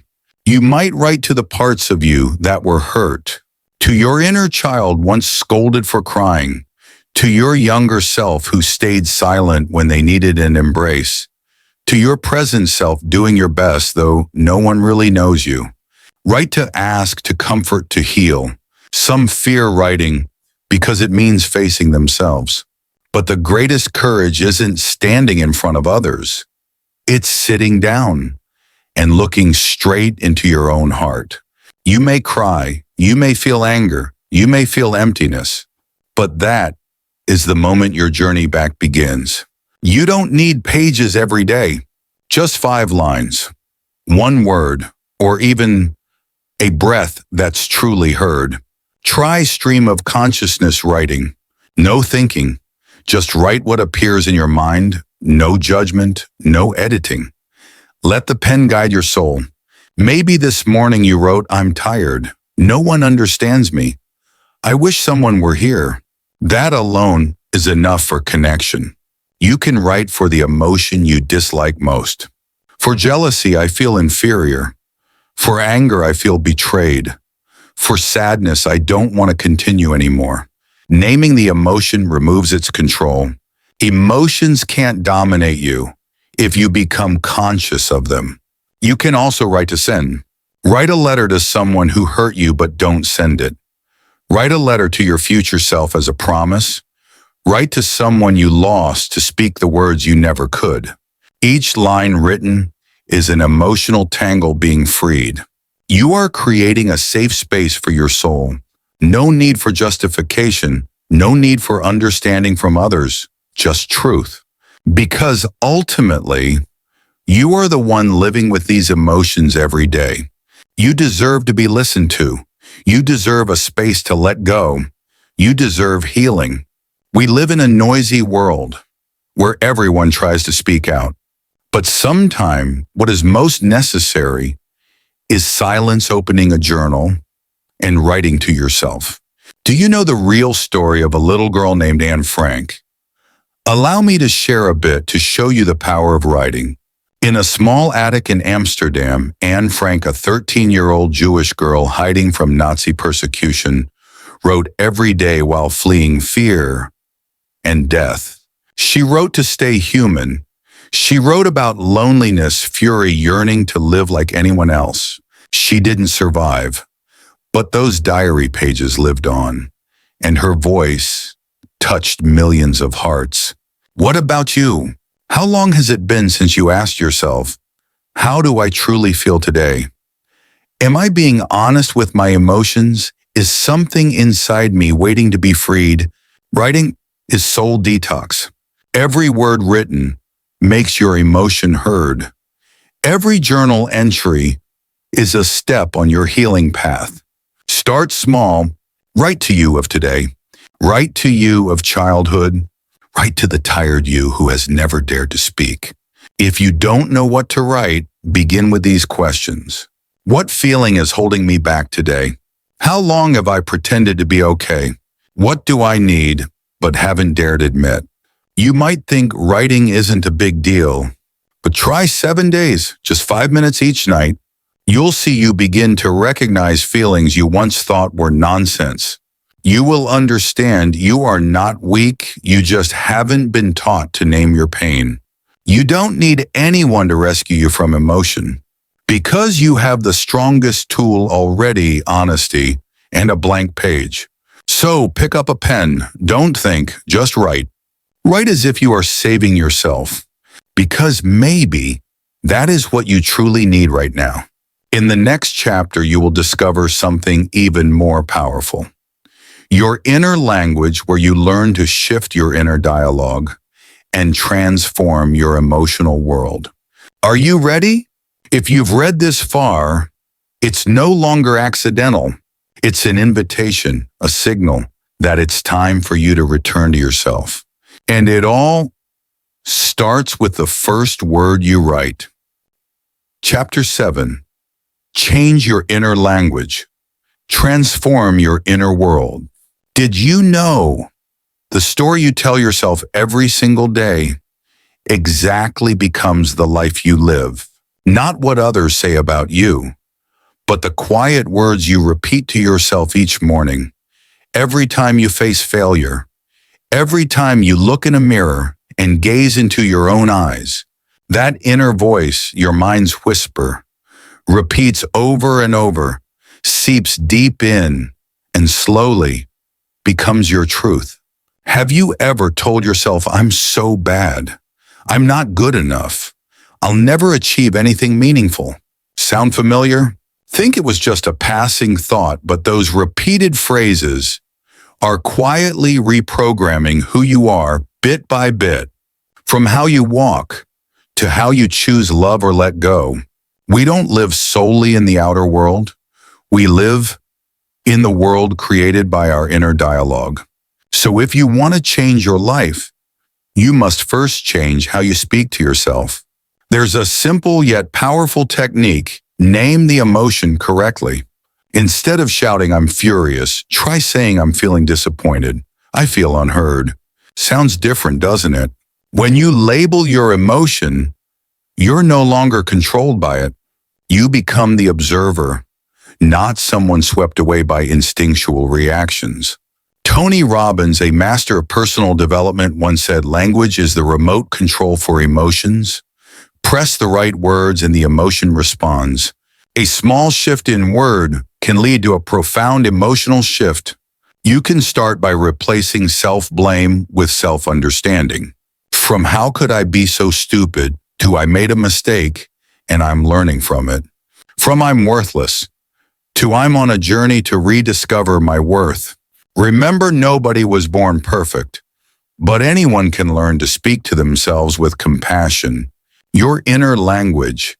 You might write to the parts of you that were hurt, to your inner child once scolded for crying, to your younger self who stayed silent when they needed an embrace, to your present self doing your best though no one really knows you. Write to ask, to comfort, to heal. Some fear writing because it means facing themselves. But the greatest courage isn't standing in front of others. It's sitting down and looking straight into your own heart. You may cry, you may feel anger, you may feel emptiness, but that is the moment your journey back begins. You don't need pages every day, just 5 lines, 1 word, or even a breath that's truly heard. Try stream of consciousness writing. No thinking. Just write what appears in your mind. No judgment, no editing. Let the pen guide your soul. Maybe this morning you wrote, I'm tired. No one understands me. I wish someone were here. That alone is enough for connection. You can write for the emotion you dislike most. For jealousy, I feel inferior. For anger, I feel betrayed. For sadness, I don't want to continue anymore. Naming the emotion removes its control. Emotions can't dominate you if you become conscious of them. You can also write to send. Write a letter to someone who hurt you, but don't send it. Write a letter to your future self as a promise. Write to someone you lost to speak the words you never could. Each line written is an emotional tangle being freed. You are creating a safe space for your soul. No need for justification, no need for understanding from others, just truth. Because ultimately, you are the one living with these emotions every day. You deserve to be listened to. You deserve a space to let go. You deserve healing. We live in a noisy world where everyone tries to speak out. But sometimes what is most necessary is silence, opening a journal, and writing to yourself. Do you know the real story of a little girl named Anne Frank? Allow me to share a bit to show you the power of writing. In a small attic in Amsterdam, Anne Frank, a 13-year-old Jewish girl hiding from Nazi persecution, wrote every day while fleeing fear and death. She wrote to stay human. She wrote about loneliness, fury, yearning to live like anyone else. She didn't survive, but those diary pages lived on, and her voice touched millions of hearts. What about you? How long has it been since you asked yourself, how do I truly feel today? Am I being honest with my emotions? Is something inside me waiting to be freed? Writing is soul detox. Every word written makes your emotion heard. Every journal entry is a step on your healing path. Start small, Write to you of today. Write to you of childhood. Write to the tired you who has never dared to speak. If you don't know what to write, begin with these questions. What feeling is holding me back today? How long have I pretended to be okay? What do I need, but haven't dared admit? You might think writing isn't a big deal, but try 7 days, just 5 minutes each night. You'll see you begin to recognize feelings you once thought were nonsense. You will understand you are not weak, you just haven't been taught to name your pain. You don't need anyone to rescue you from emotion. Because you have the strongest tool already, honesty, and a blank page. So pick up a pen, don't think, just write. Write as if you are saving yourself, because maybe that is what you truly need right now. In the next chapter, you will discover something even more powerful. Your inner language, where you learn to shift your inner dialogue and transform your emotional world. Are you ready? If you've read this far, it's no longer accidental. It's an invitation, a signal that it's time for you to return to yourself. And it all starts with the first word you write. Chapter 7. Change your inner language. Transform your inner world. Did you know the story you tell yourself every single day exactly becomes the life you live? Not what others say about you, but the quiet words you repeat to yourself each morning, every time you face failure, every time you look in a mirror and gaze into your own eyes. That inner voice, your mind's whisper, repeats over and over, seeps deep in, and slowly becomes your truth. Have you ever told yourself, I'm so bad, I'm not good enough, I'll never achieve anything meaningful? Sound familiar? Think it was just a passing thought, but those repeated phrases are quietly reprogramming who you are bit by bit, from how you walk to how you choose love or let go. We don't live solely in the outer world. We live in the world created by our inner dialogue. So if you want to change your life, you must first change how you speak to yourself. There's a simple yet powerful technique. Name the emotion correctly. Instead of shouting, I'm furious, try saying, I'm feeling disappointed. I feel unheard. Sounds different, doesn't it? When you label your emotion, you're no longer controlled by it. You become the observer, not someone swept away by instinctual reactions. Tony Robbins, a master of personal development, once said, language is the remote control for emotions. Press the right words and the emotion responds. A small shift in word can lead to a profound emotional shift. You can start by replacing self-blame with self-understanding. From how could I be so stupid to I made a mistake and I'm learning from it. From I'm worthless to I'm on a journey to rediscover my worth. Remember, nobody was born perfect, but anyone can learn to speak to themselves with compassion. Your inner language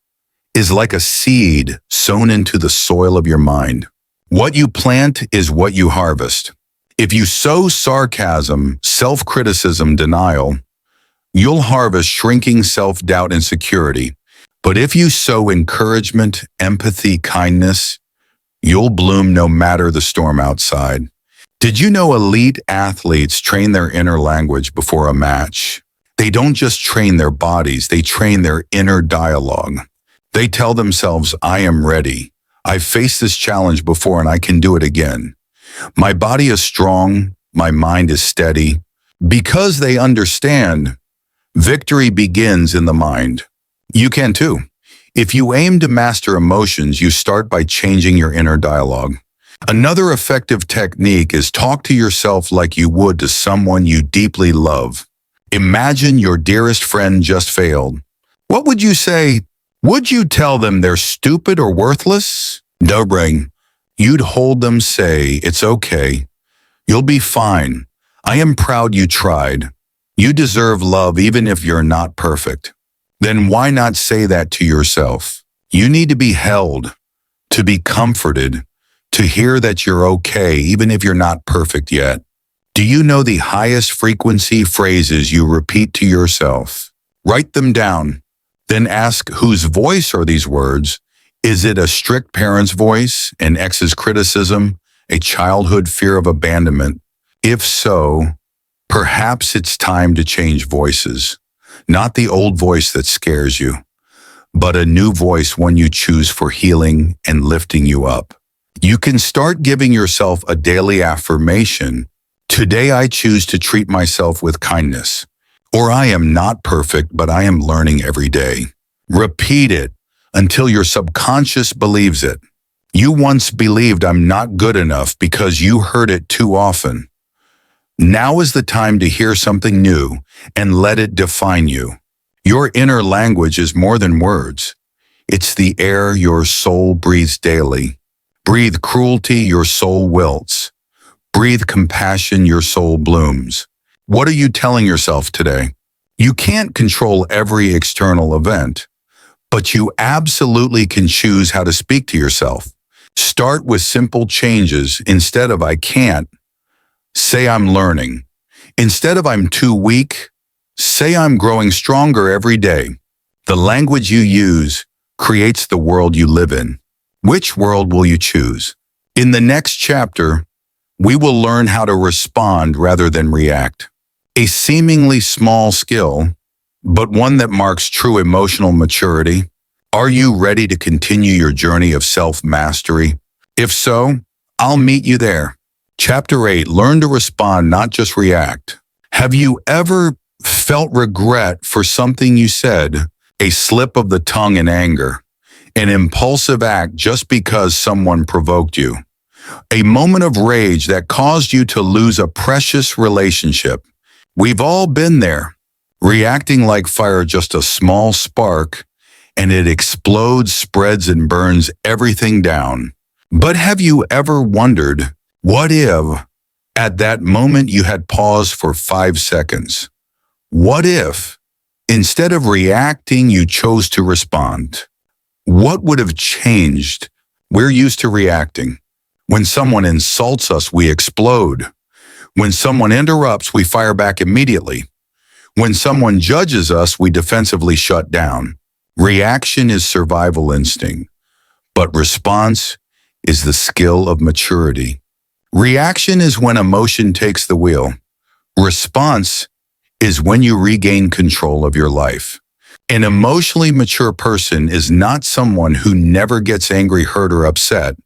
is like a seed sown into the soil of your mind. What you plant is what you harvest. If you sow sarcasm, self-criticism, denial, you'll harvest shrinking self-doubt and insecurity. But if you sow encouragement, empathy, kindness, you'll bloom no matter the storm outside. Did you know elite athletes train their inner language before a match? They don't just train their bodies, they train their inner dialogue. They tell themselves, I am ready. I've faced this challenge before and I can do it again. My body is strong, my mind is steady. Because they understand, victory begins in the mind. You can too. If you aim to master emotions, you start by changing your inner dialogue. Another effective technique is talk to yourself like you would to someone you deeply love. Imagine your dearest friend just failed. What would you say? Would you tell them they're stupid or worthless? No brain. You'd hold them, say, it's okay. You'll be fine. I am proud you tried. You deserve love even if you're not perfect. Then why not say that to yourself? You need to be held, to be comforted, to hear that you're okay even if you're not perfect yet. Do you know the highest frequency phrases you repeat to yourself? Write them down. Then ask whose voice are these words? Is it a strict parent's voice, an ex's criticism, a childhood fear of abandonment? If so, perhaps it's time to change voices. Not the old voice that scares you, but a new voice, one you choose for healing and lifting you up. You can start giving yourself a daily affirmation. Today I choose to treat myself with kindness. Or I am not perfect, but I am learning every day. Repeat it until your subconscious believes it. You once believed I'm not good enough because you heard it too often. Now is the time to hear something new and let it define you. Your inner language is more than words. It's the air your soul breathes daily. Breathe cruelty, your soul wilts. Breathe compassion, your soul blooms. What are you telling yourself today? You can't control every external event, but you absolutely can choose how to speak to yourself. Start with simple changes. Instead of I can't, say I'm learning. Instead of I'm too weak, say I'm growing stronger every day. The language you use creates the world you live in. Which world will you choose? In the next chapter, we will learn how to respond rather than react. A seemingly small skill, but one that marks true emotional maturity. Are you ready to continue your journey of self-mastery? If so, I'll meet you there. Chapter 8, learn to respond, not just react. Have you ever felt regret for something you said, a slip of the tongue in anger, an impulsive act just because someone provoked you, a moment of rage that caused you to lose a precious relationship? We've all been there, reacting like fire, just a small spark, and it explodes, spreads, and burns everything down. But have you ever wondered, what if, at that moment you had paused for 5 seconds? What if, instead of reacting, you chose to respond? What would have changed? We're used to reacting. When someone insults us, we explode. When someone interrupts, we fire back immediately. When someone judges us, we defensively shut down. Reaction is survival instinct, but response is the skill of maturity. Reaction is when emotion takes the wheel. Response is when you regain control of your life. An emotionally mature person is not someone who never gets angry, hurt, or upset,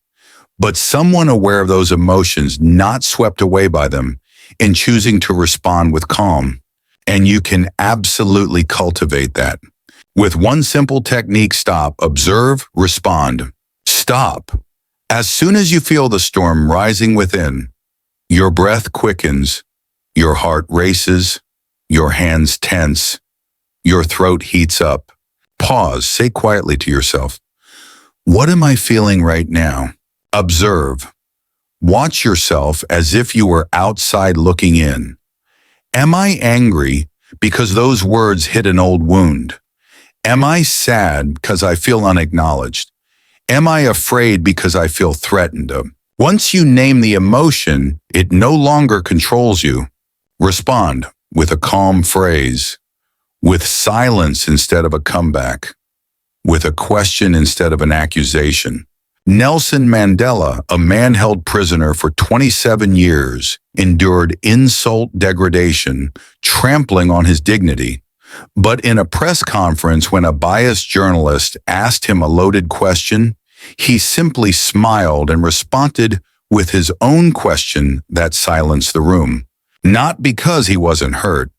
but someone aware of those emotions, not swept away by them, and choosing to respond with calm. And you can absolutely cultivate that. With one simple technique: stop, observe, respond. Stop. As soon as you feel the storm rising within, your breath quickens, your heart races, your hands tense, your throat heats up. Pause, say quietly to yourself, what am I feeling right now? Observe. Watch yourself as if you were outside looking in. Am I angry because those words hit an old wound? Am I sad because I feel unacknowledged? Am I afraid because I feel threatened? Once you name the emotion, it no longer controls you. Respond with a calm phrase, with silence instead of a comeback, with a question instead of an accusation. Nelson Mandela, a man held prisoner for 27 years, endured insult, degradation, trampling on his dignity. But in a press conference, when a biased journalist asked him a loaded question, he simply smiled and responded with his own question that silenced the room. Not because he wasn't hurt,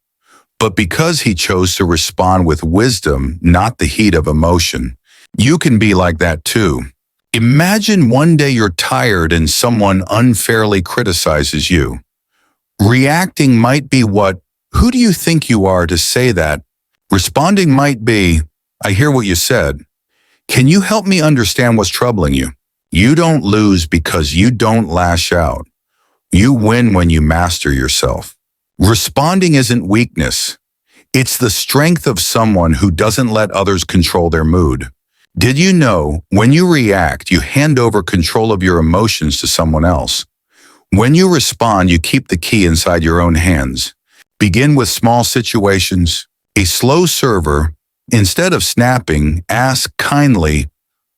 but because he chose to respond with wisdom, not the heat of emotion. You can be like that too. Imagine one day you're tired and someone unfairly criticizes you. Reacting might be who do you think you are to say that? Responding might be, I hear what you said. Can you help me understand what's troubling you? You don't lose because you don't lash out. You win when you master yourself. Responding isn't weakness. It's the strength of someone who doesn't let others control their mood. Did you know when you react, you hand over control of your emotions to someone else? When you respond, you keep the key inside your own hands. Begin with small situations. A slow server, instead of snapping, ask kindly,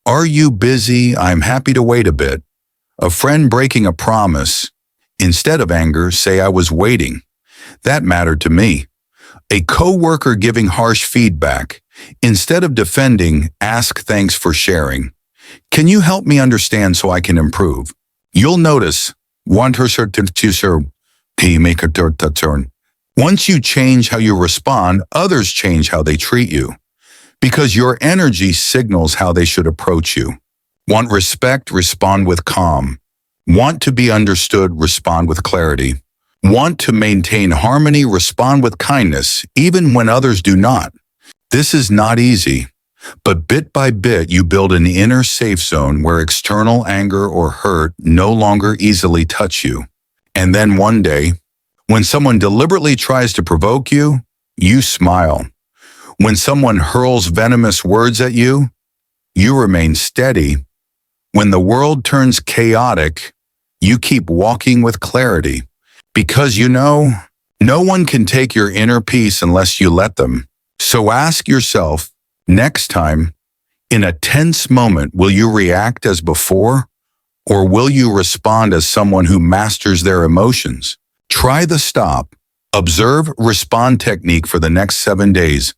"Are you busy? I'm happy to wait a bit." A friend breaking a promise, instead of anger, say, "I was waiting. That mattered to me." A coworker giving harsh feedback, instead of defending, ask, "Thanks for sharing. Can you help me understand so I can improve?" You'll notice, once you change how you respond, others change how they treat you, because your energy signals how they should approach you. Want respect? Respond with calm. Want to be understood? Respond with clarity. Want to maintain harmony? Respond with kindness, even when others do not. This is not easy, but bit by bit you build an inner safe zone where external anger or hurt no longer easily touch you. And then one day, when someone deliberately tries to provoke you, you smile. When someone hurls venomous words at you, you remain steady. When the world turns chaotic, you keep walking with clarity. Because you know, no one can take your inner peace unless you let them. So ask yourself, next time, in a tense moment, will you react as before? Or will you respond as someone who masters their emotions? Try the stop, observe, respond technique for the next 7 days.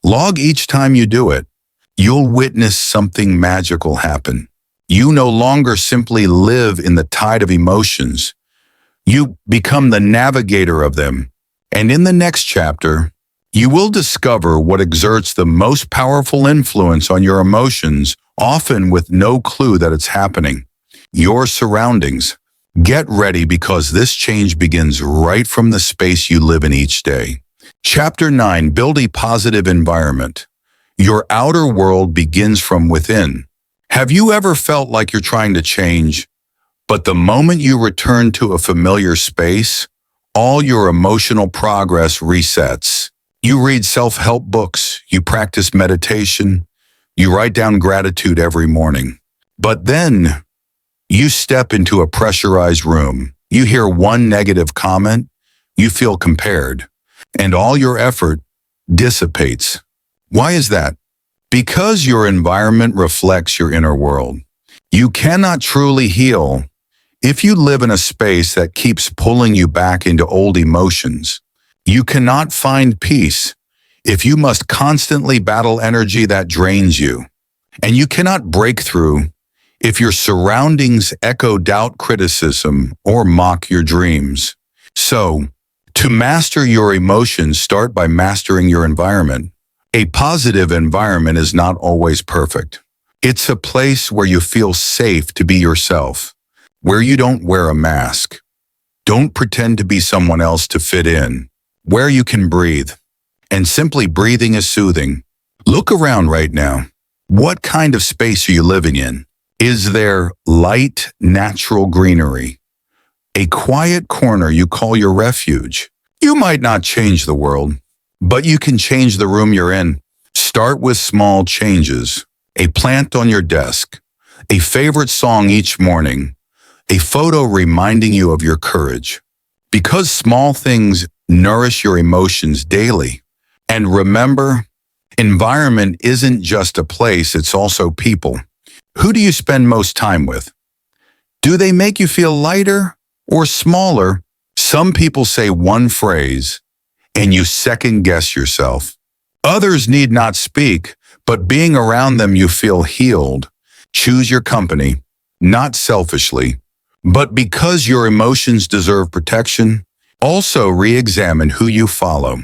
Log each time you do it. You'll witness something magical happen. You no longer simply live in the tide of emotions. You become the navigator of them. And in the next chapter, you will discover what exerts the most powerful influence on your emotions, often with no clue that it's happening. Your surroundings. Get ready, because this change begins right from the space you live in each day. Chapter 9. Build a positive environment. Your outer world begins from within. Have you ever felt like you're trying to change, but the moment you return to a familiar space, all your emotional progress resets? You read self-help books, you practice meditation, you write down gratitude every morning. But then you step into a pressurized room. You hear one negative comment, you feel compared, and all your effort dissipates. Why is that? Because your environment reflects your inner world. You cannot truly heal if you live in a space that keeps pulling you back into old emotions. You cannot find peace if you must constantly battle energy that drains you. And you cannot break through if your surroundings echo doubt, criticism, or mock your dreams. So, to master your emotions, start by mastering your environment. A positive environment is not always perfect. It's a place where you feel safe to be yourself, where you don't wear a mask, don't pretend to be someone else to fit in, where you can breathe. And simply breathing is soothing. Look around right now. What kind of space are you living in? Is there light, natural greenery? A quiet corner you call your refuge? You might not change the world, but you can change the room you're in. Start with small changes. A plant on your desk, a favorite song each morning, a photo reminding you of your courage. Because small things nourish your emotions daily. And remember, environment isn't just a place, it's also people. Who do you spend most time with? Do they make you feel lighter or smaller? Some people say one phrase, and you second guess yourself. Others need not speak, but being around them you feel healed. Choose your company, not selfishly, but because your emotions deserve protection. Also re-examine who you follow.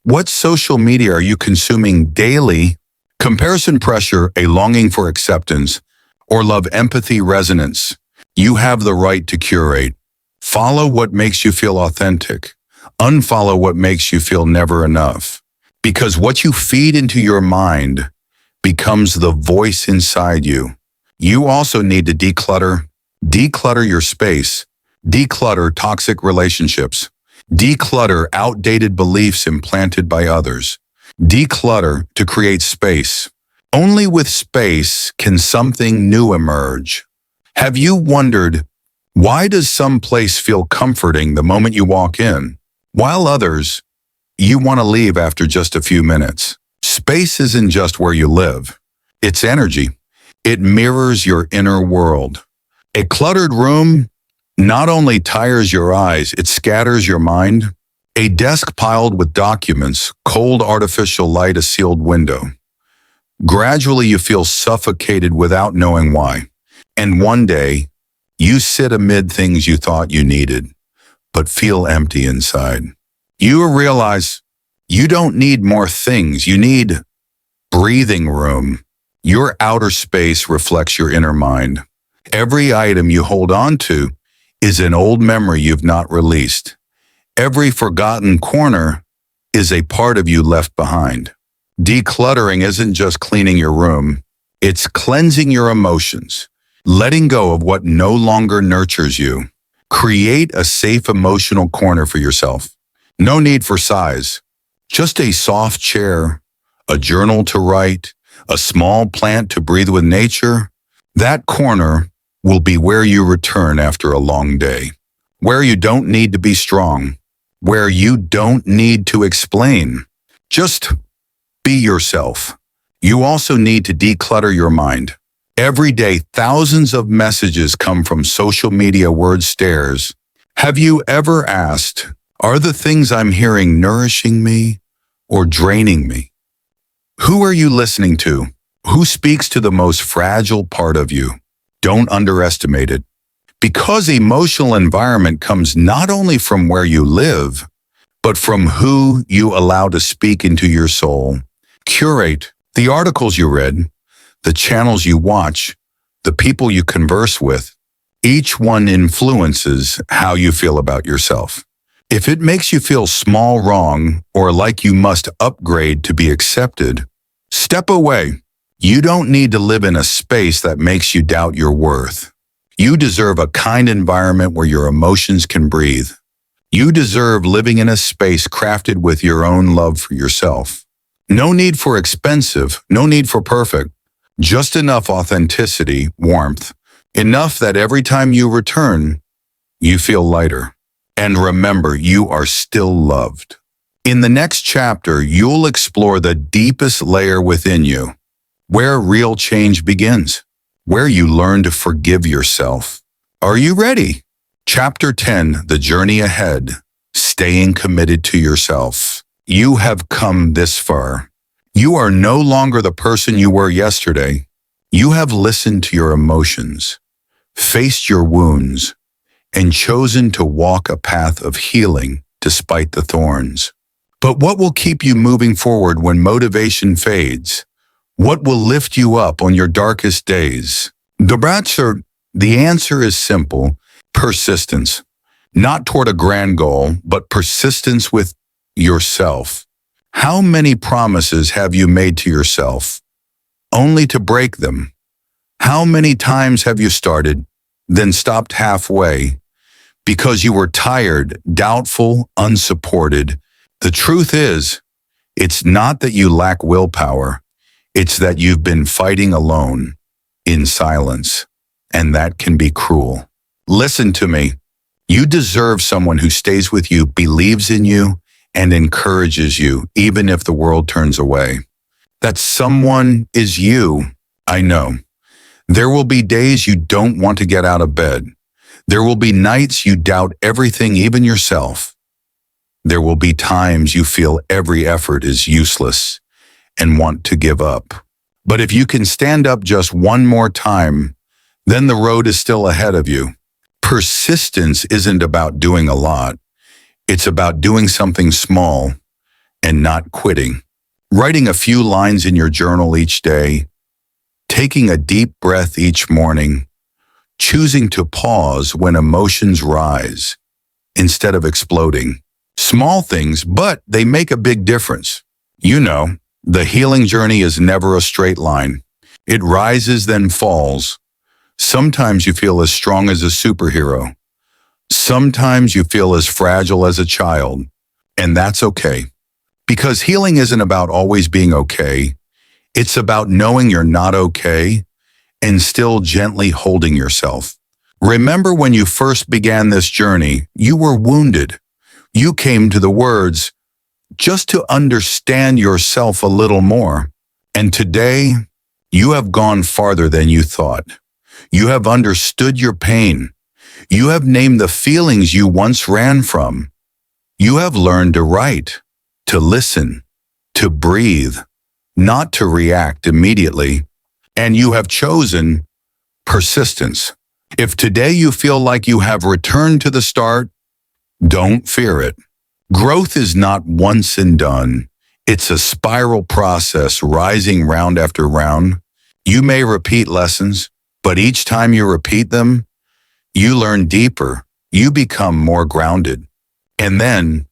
What social media are you consuming daily? Comparison pressure, a longing for acceptance, or love empathy resonance. You have the right to curate. Follow what makes you feel authentic. Unfollow what makes you feel never enough. Because what you feed into your mind becomes the voice inside you. You also need to declutter. Declutter your space. Declutter toxic relationships. Declutter outdated beliefs implanted by others. Declutter to create space. Only with space can something new emerge. Have you wondered, why does some place feel comforting the moment you walk in, while others, you want to leave after just a few minutes? Space isn't just where you live. It's energy. It mirrors your inner world. A cluttered room not only tires your eyes, it scatters your mind. A desk piled with documents, cold artificial light, a sealed window. Gradually, you feel suffocated without knowing why. And one day, you sit amid things you thought you needed, but feel empty inside. You realize you don't need more things. You need breathing room. Your outer space reflects your inner mind. Every item you hold on to is an old memory you've not released. Every forgotten corner is a part of you left behind. Decluttering isn't just cleaning your room. It's cleansing your emotions, letting go of what no longer nurtures you. Create a safe emotional corner for yourself. No need for size. Just a soft chair, a journal to write, a small plant to breathe with nature. That corner will be where you return after a long day, where you don't need to be strong, where you don't need to explain. Just be yourself. You also need to declutter your mind. Every day, thousands of messages come from social media word stares. Have you ever asked, are the things I'm hearing nourishing me or draining me? Who are you listening to? Who speaks to the most fragile part of you? Don't underestimate it. Because emotional environment comes not only from where you live, but from who you allow to speak into your soul. Curate the articles you read, the channels you watch, the people you converse with. Each one influences how you feel about yourself. If it makes you feel small, wrong, or like you must upgrade to be accepted, step away. You don't need to live in a space that makes you doubt your worth. You deserve a kind environment where your emotions can breathe. You deserve living in a space crafted with your own love for yourself. No need for expensive, no need for perfect. Just enough authenticity, warmth, enough that every time you return, you feel lighter. And remember, you are still loved. In the next chapter, you'll explore the deepest layer within you, where real change begins, where you learn to forgive yourself. Are you ready? Chapter 10, The Journey Ahead, Staying Committed to Yourself. You have come this far. You are no longer the person you were yesterday. You have listened to your emotions, faced your wounds, and chosen to walk a path of healing despite the thorns. But what will keep you moving forward when motivation fades? What will lift you up on your darkest days? The answer is simple: persistence. Not toward a grand goal, but persistence with yourself. How many promises have you made to yourself, only to break them? How many times have you started, then stopped halfway, because you were tired, doubtful, unsupported? The truth is, it's not that you lack willpower. It's that you've been fighting alone, in silence, and that can be cruel. Listen to me. You deserve someone who stays with you, believes in you, and encourages you, even if the world turns away. That someone is you, I know. There will be days you don't want to get out of bed. There will be nights you doubt everything, even yourself. There will be times you feel every effort is useless and want to give up. But if you can stand up just one more time, then the road is still ahead of you. Persistence isn't about doing a lot. It's about doing something small and not quitting. Writing a few lines in your journal each day, taking a deep breath each morning, choosing to pause when emotions rise instead of exploding. Small things, but they make a big difference. You know, the healing journey is never a straight line. It rises, then falls. Sometimes you feel as strong as a superhero. Sometimes you feel as fragile as a child. And that's okay. Because healing isn't about always being okay. It's about knowing you're not okay and still gently holding yourself. Remember when you first began this journey, you were wounded. You came to the words just to understand yourself a little more. And today, you have gone farther than you thought. You have understood your pain. You have named the feelings you once ran from. You have learned to write, to listen, to breathe, not to react immediately. And you have chosen persistence. If today you feel like you have returned to the start, don't fear it. Growth is not once and done. It's a spiral process rising round after round. You may repeat lessons, but each time you repeat them, you learn deeper. You become more grounded. And then,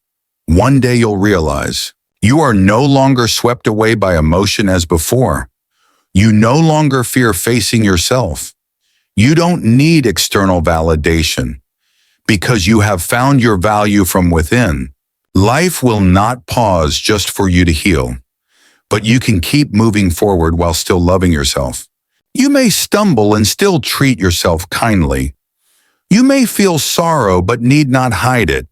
one day you'll realize you are no longer swept away by emotion as before. You no longer fear facing yourself. You don't need external validation because you have found your value from within. Life will not pause just for you to heal, but you can keep moving forward while still loving yourself. You may stumble and still treat yourself kindly. You may feel sorrow but need not hide it.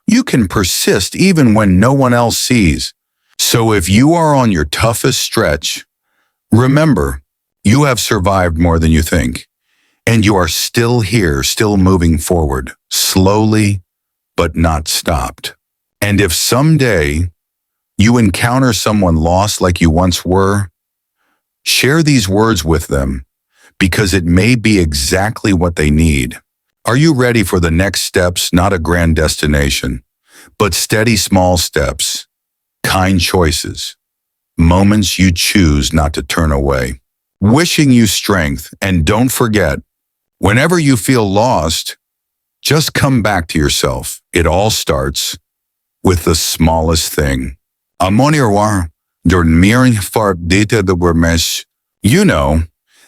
You can persist even when no one else sees. So if you are on your toughest stretch, remember, you have survived more than you think. And you are still here, still moving forward, slowly, but not stopped. And if someday you encounter someone lost like you once were, share these words with them because it may be exactly what they need. Are you ready for the next steps, not a grand destination, but steady small steps, kind choices, moments you choose not to turn away? Wishing you strength, and don't forget, whenever you feel lost, just come back to yourself. It all starts with the smallest thing. Amonirwar, dormir far dita de vermesh. You know,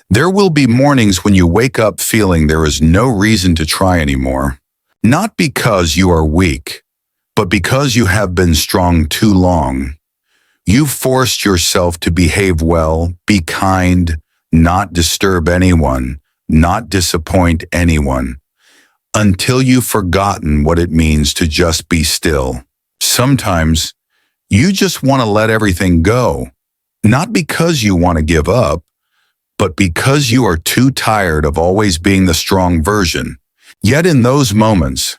there will be mornings when you wake up feeling there is no reason to try anymore. Not because you are weak, but because you have been strong too long. You've forced yourself to behave well, be kind, not disturb anyone, not disappoint anyone, until you've forgotten what it means to just be still. Sometimes you just want to let everything go, not because you want to give up, but because you are too tired of always being the strong version. Yet in those moments,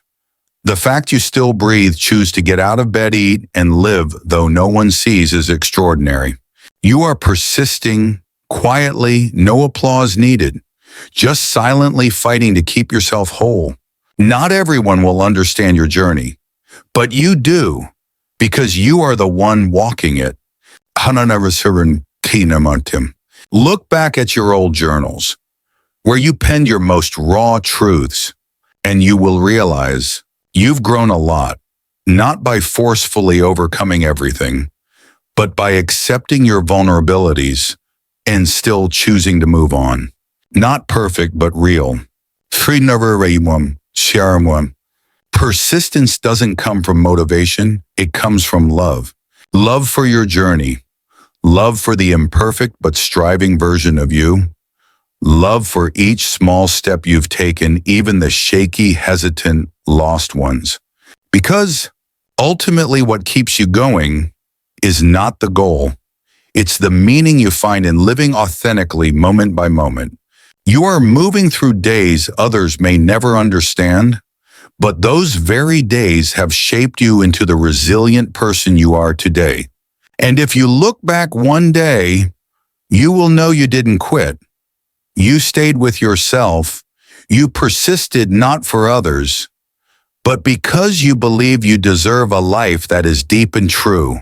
the fact you still breathe, choose to get out of bed, eat, and live though no one sees is extraordinary. You are persisting quietly, no applause needed, just silently fighting to keep yourself whole. Not everyone will understand your journey, but you do, because you are the one walking it. Look back at your old journals, where you penned your most raw truths, and you will realize you've grown a lot, not by forcefully overcoming everything, but by accepting your vulnerabilities and still choosing to move on. Not perfect, but real. Persistence doesn't come from motivation, it comes from love. Love for your journey. Love for the imperfect but striving version of you. Love for each small step you've taken, even the shaky, hesitant, lost ones. Because ultimately what keeps you going is not the goal. It's the meaning you find in living authentically moment by moment. You are moving through days others may never understand, but those very days have shaped you into the resilient person you are today. And if you look back one day, you will know you didn't quit. You stayed with yourself. You persisted not for others, but because you believe you deserve a life that is deep and true.